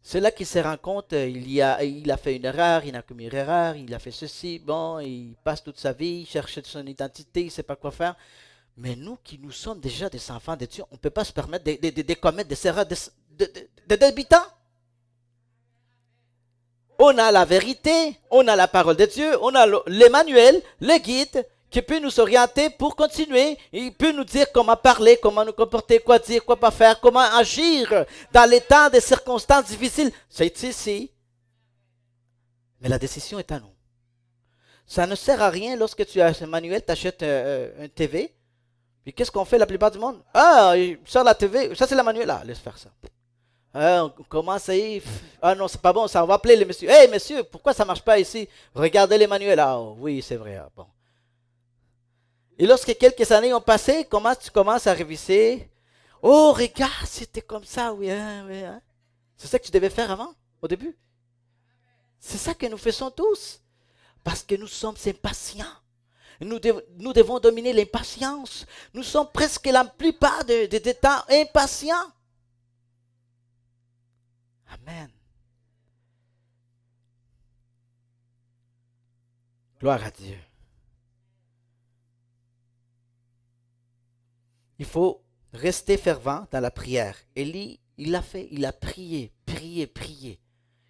C'est là qu'il se rend compte, il a fait une erreur, il a commis une erreur, il a fait ceci, bon, il passe toute sa vie, il cherche son identité, il ne sait pas quoi faire. Mais nous qui nous sommes déjà des enfants de Dieu, on ne peut pas se permettre de commettre des erreurs de débutants. On a la vérité, on a la parole de Dieu, on a l'Emmanuel, le guide, qui peut nous orienter pour continuer. Il peut nous dire comment parler, comment nous comporter, quoi dire, quoi pas faire, comment agir dans les temps des circonstances difficiles. C'est ici. Mais la décision est à nous. Ça ne sert à rien lorsque tu as un manuel, tu achètes un TV. Puis qu'est-ce qu'on fait la plupart du monde? Ah, il sort la TV, ça c'est la manuel. Ah, laisse faire ça. On commence à y... Ah non, c'est pas bon, ça, on va appeler le monsieur. Hey monsieur, pourquoi ça marche pas ici? Regardez les manuels. Ah oui, c'est vrai. Ah, bon. Et lorsque quelques années ont passé, comment tu commences à réviser? Oh, regarde, c'était comme ça, oui. Oui hein. C'est ça que tu devais faire avant, au début. C'est ça que nous faisons tous. Parce que nous sommes impatients. Nous devons dominer l'impatience. Nous sommes presque la plupart des temps impatients. Amen. Gloire à Dieu. Il faut rester fervent dans la prière. Élie, il l'a fait, il a prié, prié, prié.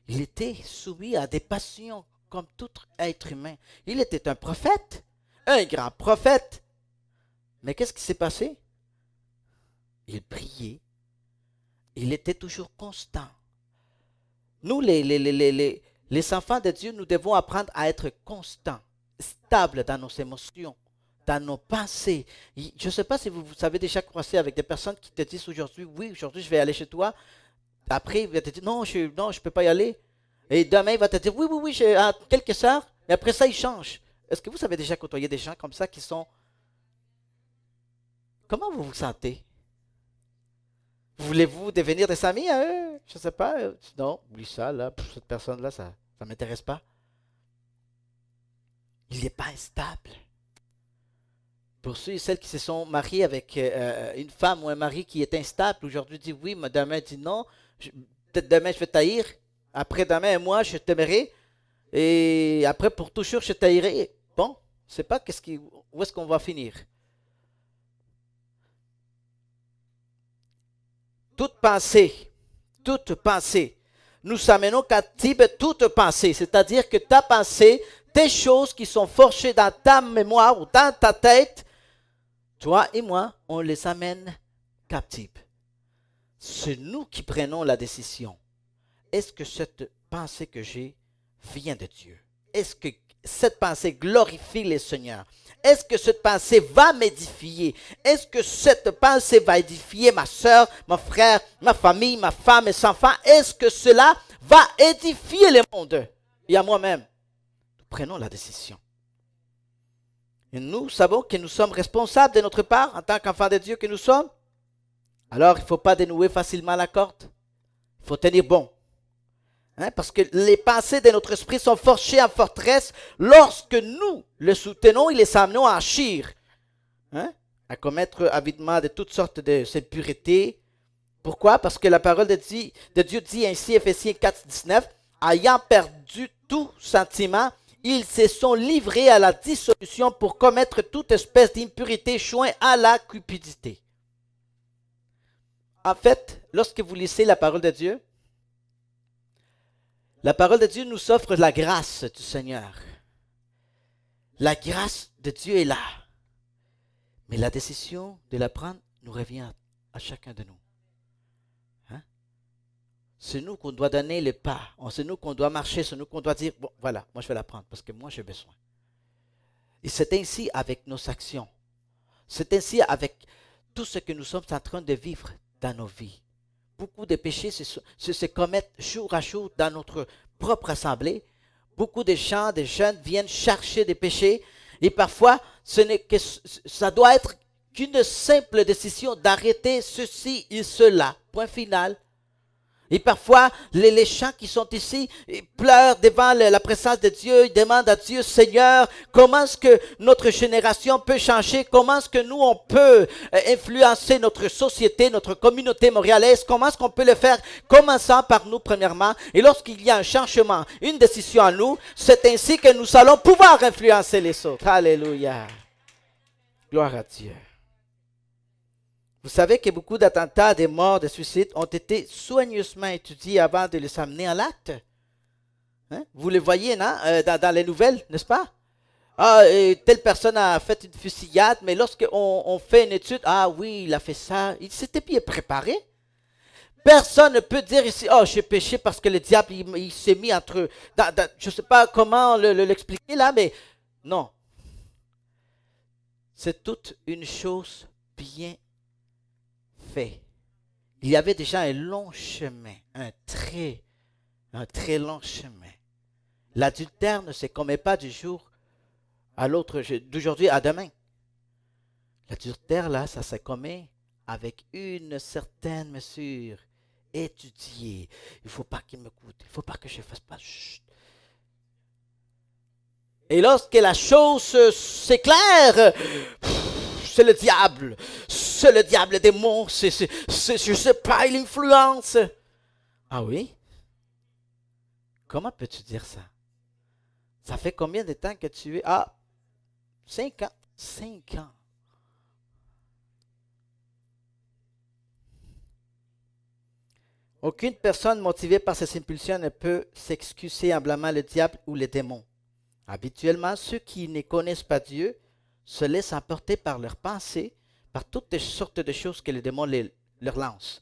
Il était soumis à des passions comme tout être humain. Il était un prophète, un grand prophète. Mais qu'est-ce qui s'est passé? Il priait. Il était toujours constant. Nous, les enfants de Dieu, nous devons apprendre à être constants, stables dans nos émotions, dans nos pensées. Je ne sais pas si vous avez déjà croisé avec des personnes qui te disent aujourd'hui, oui, aujourd'hui je vais aller chez toi. Après, il va te dire, non, je ne peux pas y aller. Et demain, il va te dire, oui, oui, oui, à quelques heures. Et après ça, il change. Est-ce que vous avez déjà côtoyé des gens comme ça qui sont... Comment vous vous sentez? Voulez-vous devenir des amis à eux? Je ne sais pas. Non, oublie ça, là. Cette personne-là, ça ne m'intéresse pas. Il n'est pas instable. Pour ceux et celles qui se sont mariés avec une femme ou un mari qui est instable, aujourd'hui dit oui, mais demain dit non. Peut-être demain je vais t'haïr. Après demain un mois je t'aimerai. Et après pour toujours je t'haïrai. Bon, je ne sais pas où est-ce qu'on va finir. Toute pensée, nous amenons captive toute pensée, c'est-à-dire que ta pensée, tes choses qui sont forgées dans ta mémoire ou dans ta tête, toi et moi, on les amène captives. C'est nous qui prenons la décision. Est-ce que cette pensée que j'ai vient de Dieu? Est-ce que cette pensée glorifie le Seigneur? Est-ce que cette pensée va m'édifier? Est-ce que cette pensée va édifier ma soeur, mon frère, ma famille, ma femme, mes enfants? Est-ce que cela va édifier le monde et à moi-même? Nous prenons la décision. Et nous savons que nous sommes responsables de notre part en tant qu'enfants de Dieu que nous sommes. Alors, il ne faut pas dénouer facilement la corde. Il faut tenir bon. Parce que les pensées de notre esprit sont forgées en forteresse lorsque nous le soutenons et les amenons à agir, à commettre avidement de toutes sortes d'impuretés. Pourquoi? Parce que la parole de Dieu dit ainsi, Ephésiens 4, 19, ayant perdu tout sentiment, ils se sont livrés à la dissolution pour commettre toute espèce d'impurité jointe à la cupidité. En fait, lorsque vous lisez la parole de Dieu, la parole de Dieu nous offre la grâce du Seigneur. La grâce de Dieu est là. Mais la décision de la prendre nous revient à chacun de nous. C'est nous qu'on doit donner le pas. C'est nous qu'on doit marcher. C'est nous qu'on doit dire, bon, voilà, moi je vais la prendre parce que moi j'ai besoin. Et c'est ainsi avec nos actions. C'est ainsi avec tout ce que nous sommes en train de vivre dans nos vies. Beaucoup de péchés se commettent jour à jour dans notre propre assemblée. Beaucoup de gens, de jeunes viennent chercher des péchés. Et parfois, ça doit être qu'une simple décision d'arrêter ceci et cela. Point final. Et parfois, les gens qui sont ici ils pleurent devant la présence de Dieu. Ils demandent à Dieu, Seigneur, comment est-ce que notre génération peut changer? Comment est-ce que nous, on peut influencer notre société, notre communauté montréalaise? Comment est-ce qu'on peut le faire? Commençant par nous, premièrement. Et lorsqu'il y a un changement, une décision à nous, c'est ainsi que nous allons pouvoir influencer les autres. Alléluia. Gloire à Dieu. Vous savez que beaucoup d'attentats, des morts, des suicides ont été soigneusement étudiés avant de les amener à l'acte. Hein? Vous les voyez, non? Dans les nouvelles, n'est-ce pas? Ah, telle personne a fait une fusillade, mais lorsqu'on fait une étude, ah oui, il a fait ça, il s'était bien préparé. Personne ne peut dire ici, oh, j'ai péché parce que le diable, il s'est mis entre eux. Je ne sais pas comment l'expliquer là, mais non. C'est toute une chose bien fait. Il y avait déjà un long chemin, un très long chemin. L'adultère ne se commet pas du jour à l'autre, d'aujourd'hui à demain. L'adultère, là, ça se commet avec une certaine mesure, étudiée. Il ne faut pas qu'il m'écoute, il ne faut pas que je fasse pas. Chut. Et lorsque la chose s'éclaire, c'est le diable, le démon, je ne sais pas, il influence. Ah oui? Comment peux-tu dire ça? Ça fait combien de temps que tu es? Ah, 5 ans. 5 ans. Aucune personne motivée par ses impulsions ne peut s'excuser en blâmant le diable ou les démons. Habituellement, ceux qui ne connaissent pas Dieu se laissent emporter par leurs pensées, par toutes les sortes de choses que les démons leur lancent.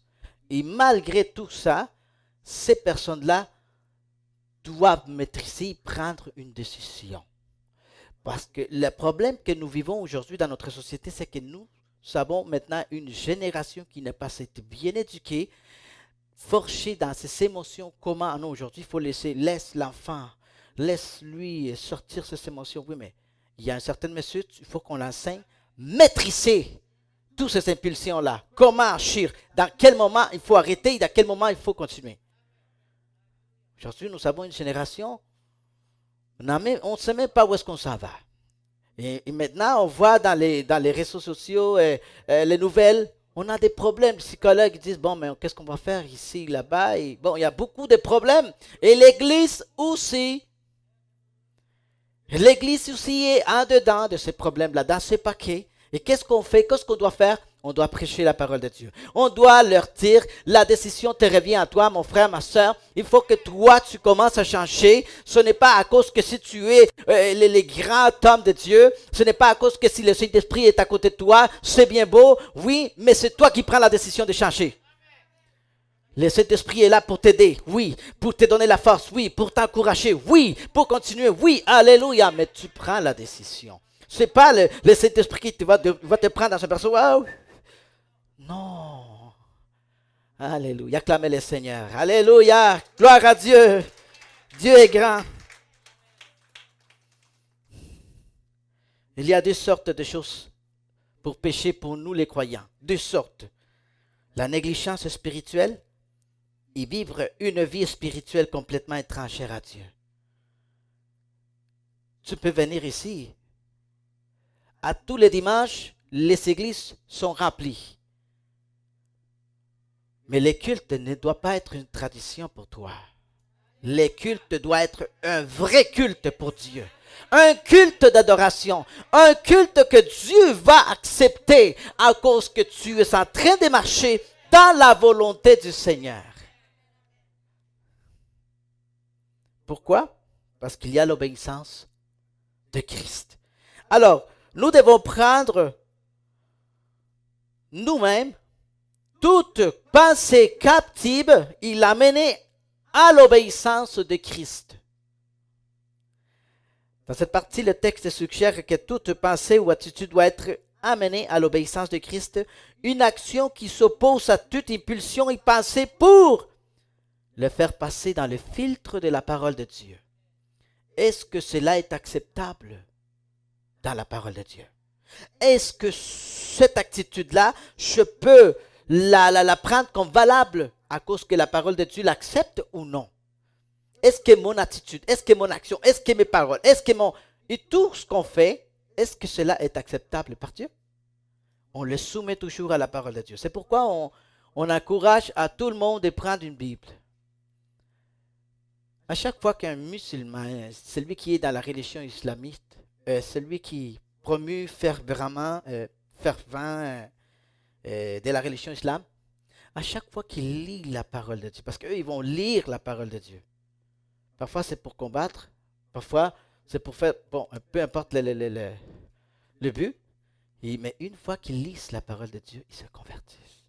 Et malgré tout ça, ces personnes-là doivent maîtriser et prendre une décision. Parce que le problème que nous vivons aujourd'hui dans notre société, c'est que nous avons maintenant une génération qui n'a pas été bien éduquée, forgée dans ses émotions. Comment non, aujourd'hui, il faut laisse l'enfant, laisse-lui sortir ses émotions. Oui, mais il y a une certaine mesure, il faut qu'on l'enseigne, maîtriser toutes ces impulsions-là. Comment agir, dans quel moment il faut arrêter, dans quel moment il faut continuer. Aujourd'hui, nous avons une génération, on ne sait même pas où est-ce qu'on s'en va. Et maintenant, on voit dans les réseaux sociaux, les nouvelles, on a des problèmes. Les psychologues disent, bon, mais qu'est-ce qu'on va faire ici, là-bas? Et bon, il y a beaucoup de problèmes. Et l'Église aussi. L'Église aussi est en dedans de ces problèmes-là, dans ces paquets. Et qu'est-ce qu'on fait? Qu'est-ce qu'on doit faire? On doit prêcher la parole de Dieu. On doit leur dire, la décision te revient à toi, mon frère, ma soeur. Il faut que toi, tu commences à changer. Ce n'est pas à cause que si tu es les grands hommes de Dieu, ce n'est pas à cause que si le Saint-Esprit est à côté de toi, c'est bien beau, oui, mais c'est toi qui prends la décision de changer. Le Saint-Esprit est là pour t'aider, oui, pour te donner la force, oui, pour t'encourager, oui, pour continuer, oui, alléluia, mais tu prends la décision. Ce n'est pas le Saint-Esprit qui va te prendre dans ce perso. Wow. Non. Alléluia. Acclamez le Seigneur. Alléluia. Gloire à Dieu. Dieu est grand. Il y a deux sortes de choses pour pécher pour nous les croyants. Deux sortes. La négligence spirituelle et vivre une vie spirituelle complètement étrangère à Dieu. Tu peux venir ici. À tous les dimanches, les églises sont remplies. Mais les cultes ne doivent pas être une tradition pour toi. Les cultes doivent être un vrai culte pour Dieu. Un culte d'adoration. Un culte que Dieu va accepter à cause que tu es en train de marcher dans la volonté du Seigneur. Pourquoi? Parce qu'il y a l'obéissance de Christ. Alors, nous devons prendre nous-mêmes toute pensée captive et l'amener à l'obéissance de Christ. Dans cette partie, le texte suggère que toute pensée ou attitude doit être amenée à l'obéissance de Christ, une action qui s'oppose à toute impulsion et pensée pour le faire passer dans le filtre de la parole de Dieu. Est-ce que cela est acceptable dans la parole de Dieu? Est-ce que cette attitude-là, je peux la prendre comme valable à cause que la parole de Dieu l'accepte ou non? Est-ce que mon attitude, est-ce que mon action, est-ce que mes paroles, est-ce que mon... Et tout ce qu'on fait, est-ce que cela est acceptable par Dieu? On le soumet toujours à la parole de Dieu. C'est pourquoi on encourage à tout le monde de prendre une Bible. À chaque fois qu'un musulman, celui qui est dans la religion islamiste, celui qui promue fervent de la religion islam, à chaque fois qu'il lit la parole de Dieu, parce qu'eux, ils vont lire la parole de Dieu. Parfois, c'est pour combattre, parfois, c'est pour faire, bon, peu importe le but, mais une fois qu'ils lisent la parole de Dieu, ils se convertissent.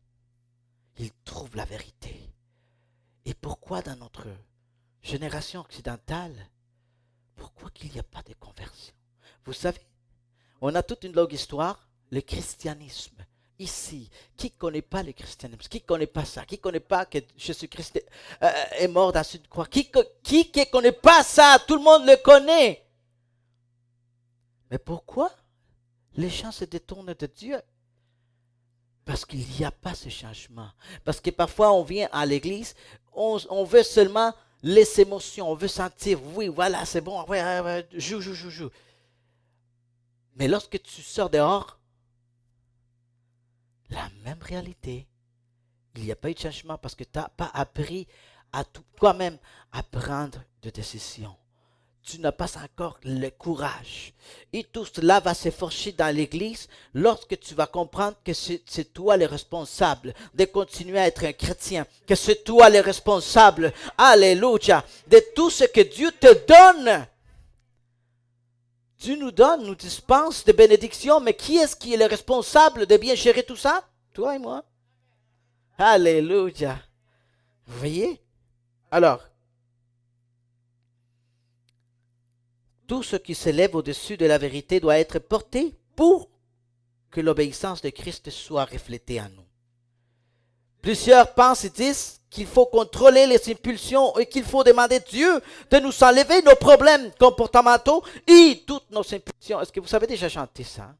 Ils trouvent la vérité. Et pourquoi dans notre génération occidentale, pourquoi qu'il n'y a pas de conversion? Vous savez, on a toute une longue histoire, le christianisme. Ici, qui ne connaît pas le christianisme? Qui ne connaît pas ça? Qui ne connaît pas que Jésus-Christ est mort dans une croix? Qui ne connaît pas ça? Tout le monde le connaît. Mais pourquoi les gens se détournent de Dieu? Parce qu'il n'y a pas ce changement. Parce que parfois on vient à l'église, on veut seulement les émotions, on veut sentir, oui, voilà, c'est bon, ouais, joue. Mais lorsque tu sors dehors, la même réalité. Il n'y a pas eu de changement parce que tu n'as pas appris à toi-même à prendre des décisions. Tu n'as pas encore le courage. Et tout cela va s'efforcer dans l'église lorsque tu vas comprendre que c'est toi le responsable de continuer à être un chrétien, que c'est toi le responsable, alléluia, de tout ce que Dieu te donne. Dieu nous donne, nous dispense de bénédictions, mais qui est-ce qui est le responsable de bien gérer tout ça? Toi et moi. Alléluia. Vous voyez? Alors, tout ce qui s'élève au-dessus de la vérité doit être porté pour que l'obéissance de Christ soit reflétée en nous. Plusieurs pensent et disent qu'il faut contrôler les impulsions et qu'il faut demander à Dieu de nous enlever nos problèmes comportementaux et toutes nos impulsions. Est-ce que vous avez déjà chanté ça?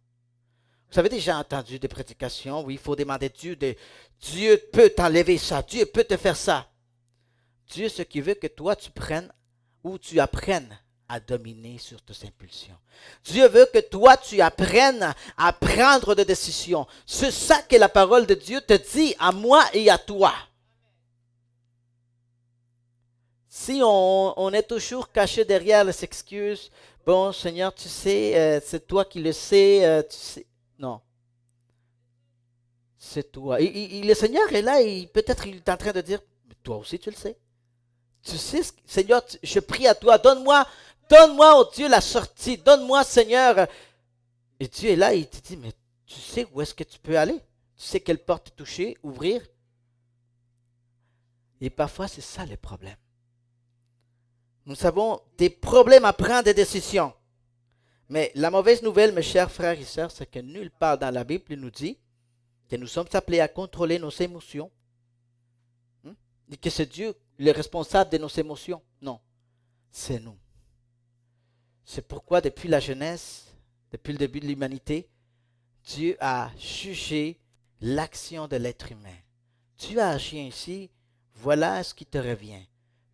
Vous avez déjà entendu des prédications où il faut demander à Dieu Dieu peut t'enlever ça, Dieu peut te faire ça. Dieu, ce qui veut que toi tu prennes ou tu apprennes à dominer sur tes impulsions. Dieu veut que toi, tu apprennes à prendre des décisions. C'est ça que la parole de Dieu te dit à moi et à toi. Si on est toujours caché derrière les excuses, bon Seigneur, tu sais, c'est toi qui le sais, tu sais. Non. C'est toi. Et le Seigneur est là et peut-être il est en train de dire, toi aussi tu le sais. Tu sais, Seigneur, je prie à toi, donne-moi, oh Dieu, la sortie, donne-moi, Seigneur. Et Dieu est là et il te dit, mais tu sais où est-ce que tu peux aller? Tu sais quelle porte toucher, ouvrir? Et parfois, c'est ça le problème. Nous avons des problèmes à prendre des décisions. Mais la mauvaise nouvelle, mes chers frères et sœurs, c'est que nulle part dans la Bible il nous dit que nous sommes appelés à contrôler nos émotions. Et que c'est Dieu le responsable de nos émotions. Non, c'est nous. C'est pourquoi depuis la Genèse, depuis le début de l'humanité, Dieu a jugé l'action de l'être humain. Tu as agi ainsi, voilà ce qui te revient.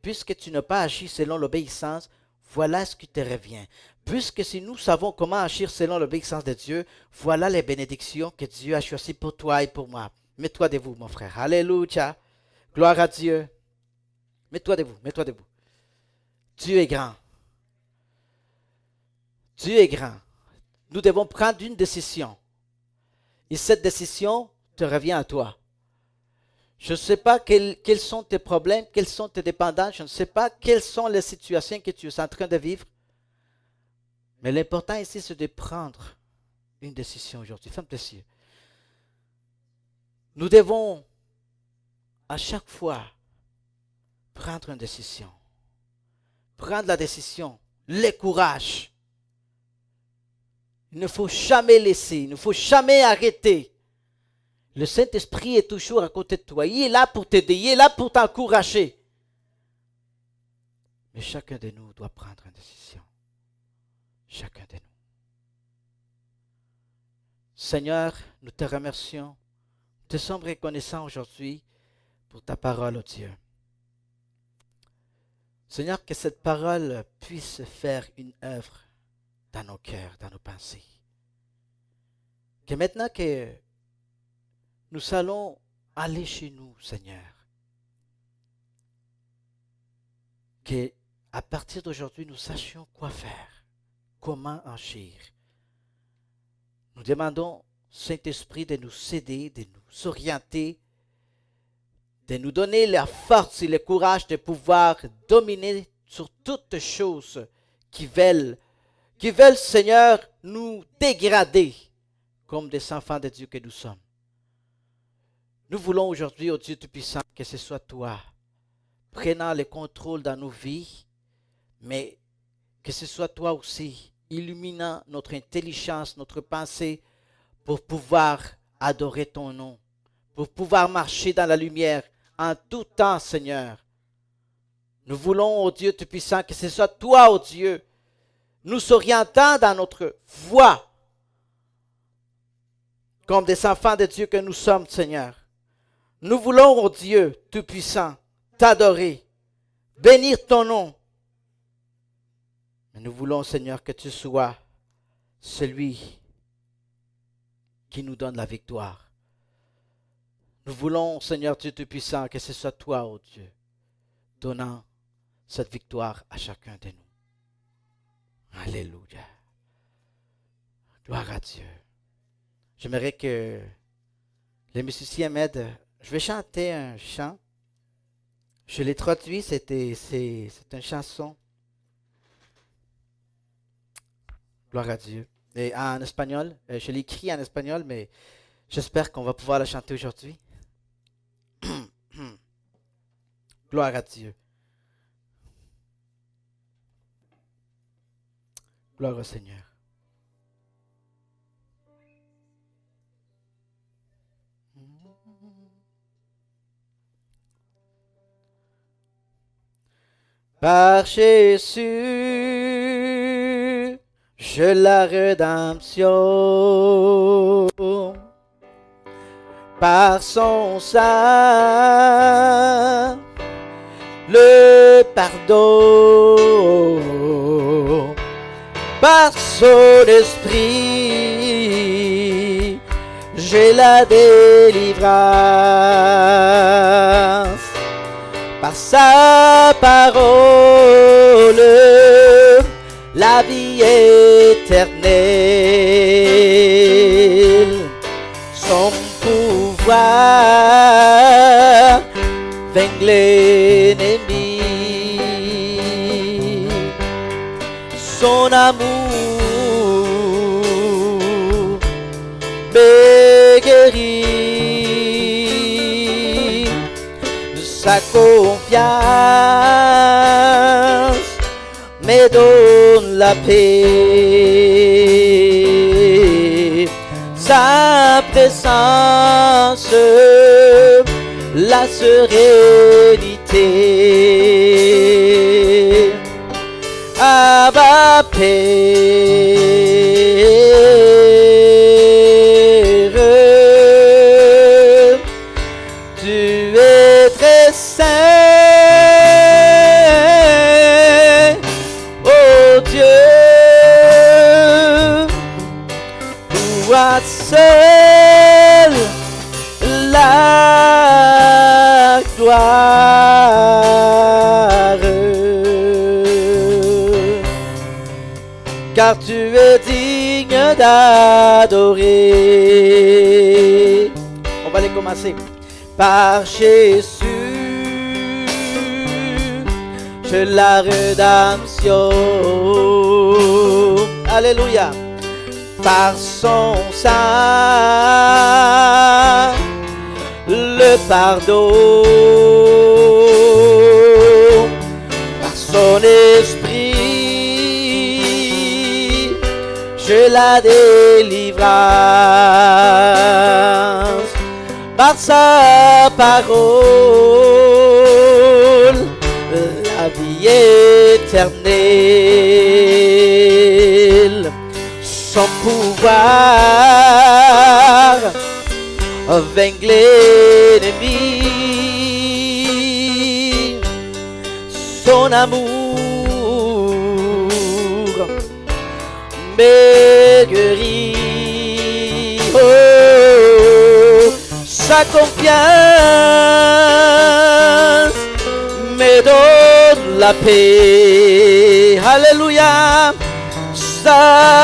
Puisque tu n'as pas agi selon l'obéissance, voilà ce qui te revient. Puisque si nous savons comment agir selon l'obéissance de Dieu, voilà les bénédictions que Dieu a choisies pour toi et pour moi. Mets-toi debout, mon frère. Alléluia. Gloire à Dieu. Mets-toi debout, mets-toi debout. Dieu est grand. Dieu est grand. Nous devons prendre une décision. Et cette décision te revient à toi. Je ne sais pas quels sont tes problèmes, quelles sont tes dépendances, je ne sais pas quelles sont les situations que tu es en train de vivre. Mais l'important ici, c'est de prendre une décision aujourd'hui. Ferme tes yeux. Nous devons à chaque fois prendre une décision. Prendre la décision, le courage. Il ne faut jamais laisser, il ne faut jamais arrêter. Le Saint-Esprit est toujours à côté de toi. Il est là pour t'aider, il est là pour t'encourager. Mais chacun de nous doit prendre une décision. Chacun de nous. Seigneur, nous te remercions, te sommes reconnaissants aujourd'hui pour ta parole, oh Dieu. Seigneur, que cette parole puisse faire une œuvre dans nos cœurs, dans nos pensées. Que maintenant que nous allons aller chez nous, Seigneur, que à partir d'aujourd'hui, nous sachions quoi faire, comment agir. Nous demandons, Saint-Esprit, de nous aider, de nous orienter, de nous donner la force et le courage de pouvoir dominer sur toutes choses qui veulent, Seigneur, nous dégrader comme des enfants de Dieu que nous sommes. Nous voulons aujourd'hui, ô Dieu Tout-Puissant, que ce soit toi, prenant le contrôle dans nos vies, mais que ce soit toi aussi, illuminant notre intelligence, notre pensée, pour pouvoir adorer ton nom, pour pouvoir marcher dans la lumière en tout temps, Seigneur. Nous voulons, ô Dieu Tout-Puissant, que ce soit toi, ô Dieu, nous orientant dans notre voie, comme des enfants de Dieu que nous sommes, Seigneur. Nous voulons, ô Dieu Tout-Puissant, t'adorer, bénir ton nom. Mais nous voulons, Seigneur, que tu sois celui qui nous donne la victoire. Nous voulons, Seigneur Dieu Tout-Puissant, que ce soit toi, ô Dieu, donnant cette victoire à chacun de nous. Alléluia. Gloire à Dieu. J'aimerais que les musiciens m'aident. Je vais chanter un chant. Je l'ai traduit, c'est une chanson. Gloire à Dieu. Et en espagnol, je l'ai écrit en espagnol, mais j'espère qu'on va pouvoir la chanter aujourd'hui. Gloire à Dieu. Gloire au Seigneur. Par Jésus, j'ai la rédemption. Par son sang, le pardon. Par son esprit, j'ai la délivrance. Par sa parole, la vie éternelle, son pouvoir vainc l'ennemi, son amour me guérit, sa confiance me donne la paix, sa présence, la sérénité. Abba Père, tu es très saint, oh Dieu, toi seul la gloire, car tu es digne d'adorer. On va les commencer. Par Jésus, j'ai la rédemption. Alléluia. Par son sang, le pardon. Par son esprit, j'ai la délivrance. Par sa parole, la vie éternelle, son pouvoir avec l'ennemi. Son amour me guérit. Oh, sa confiance me donne la paix. Alléluia. Sa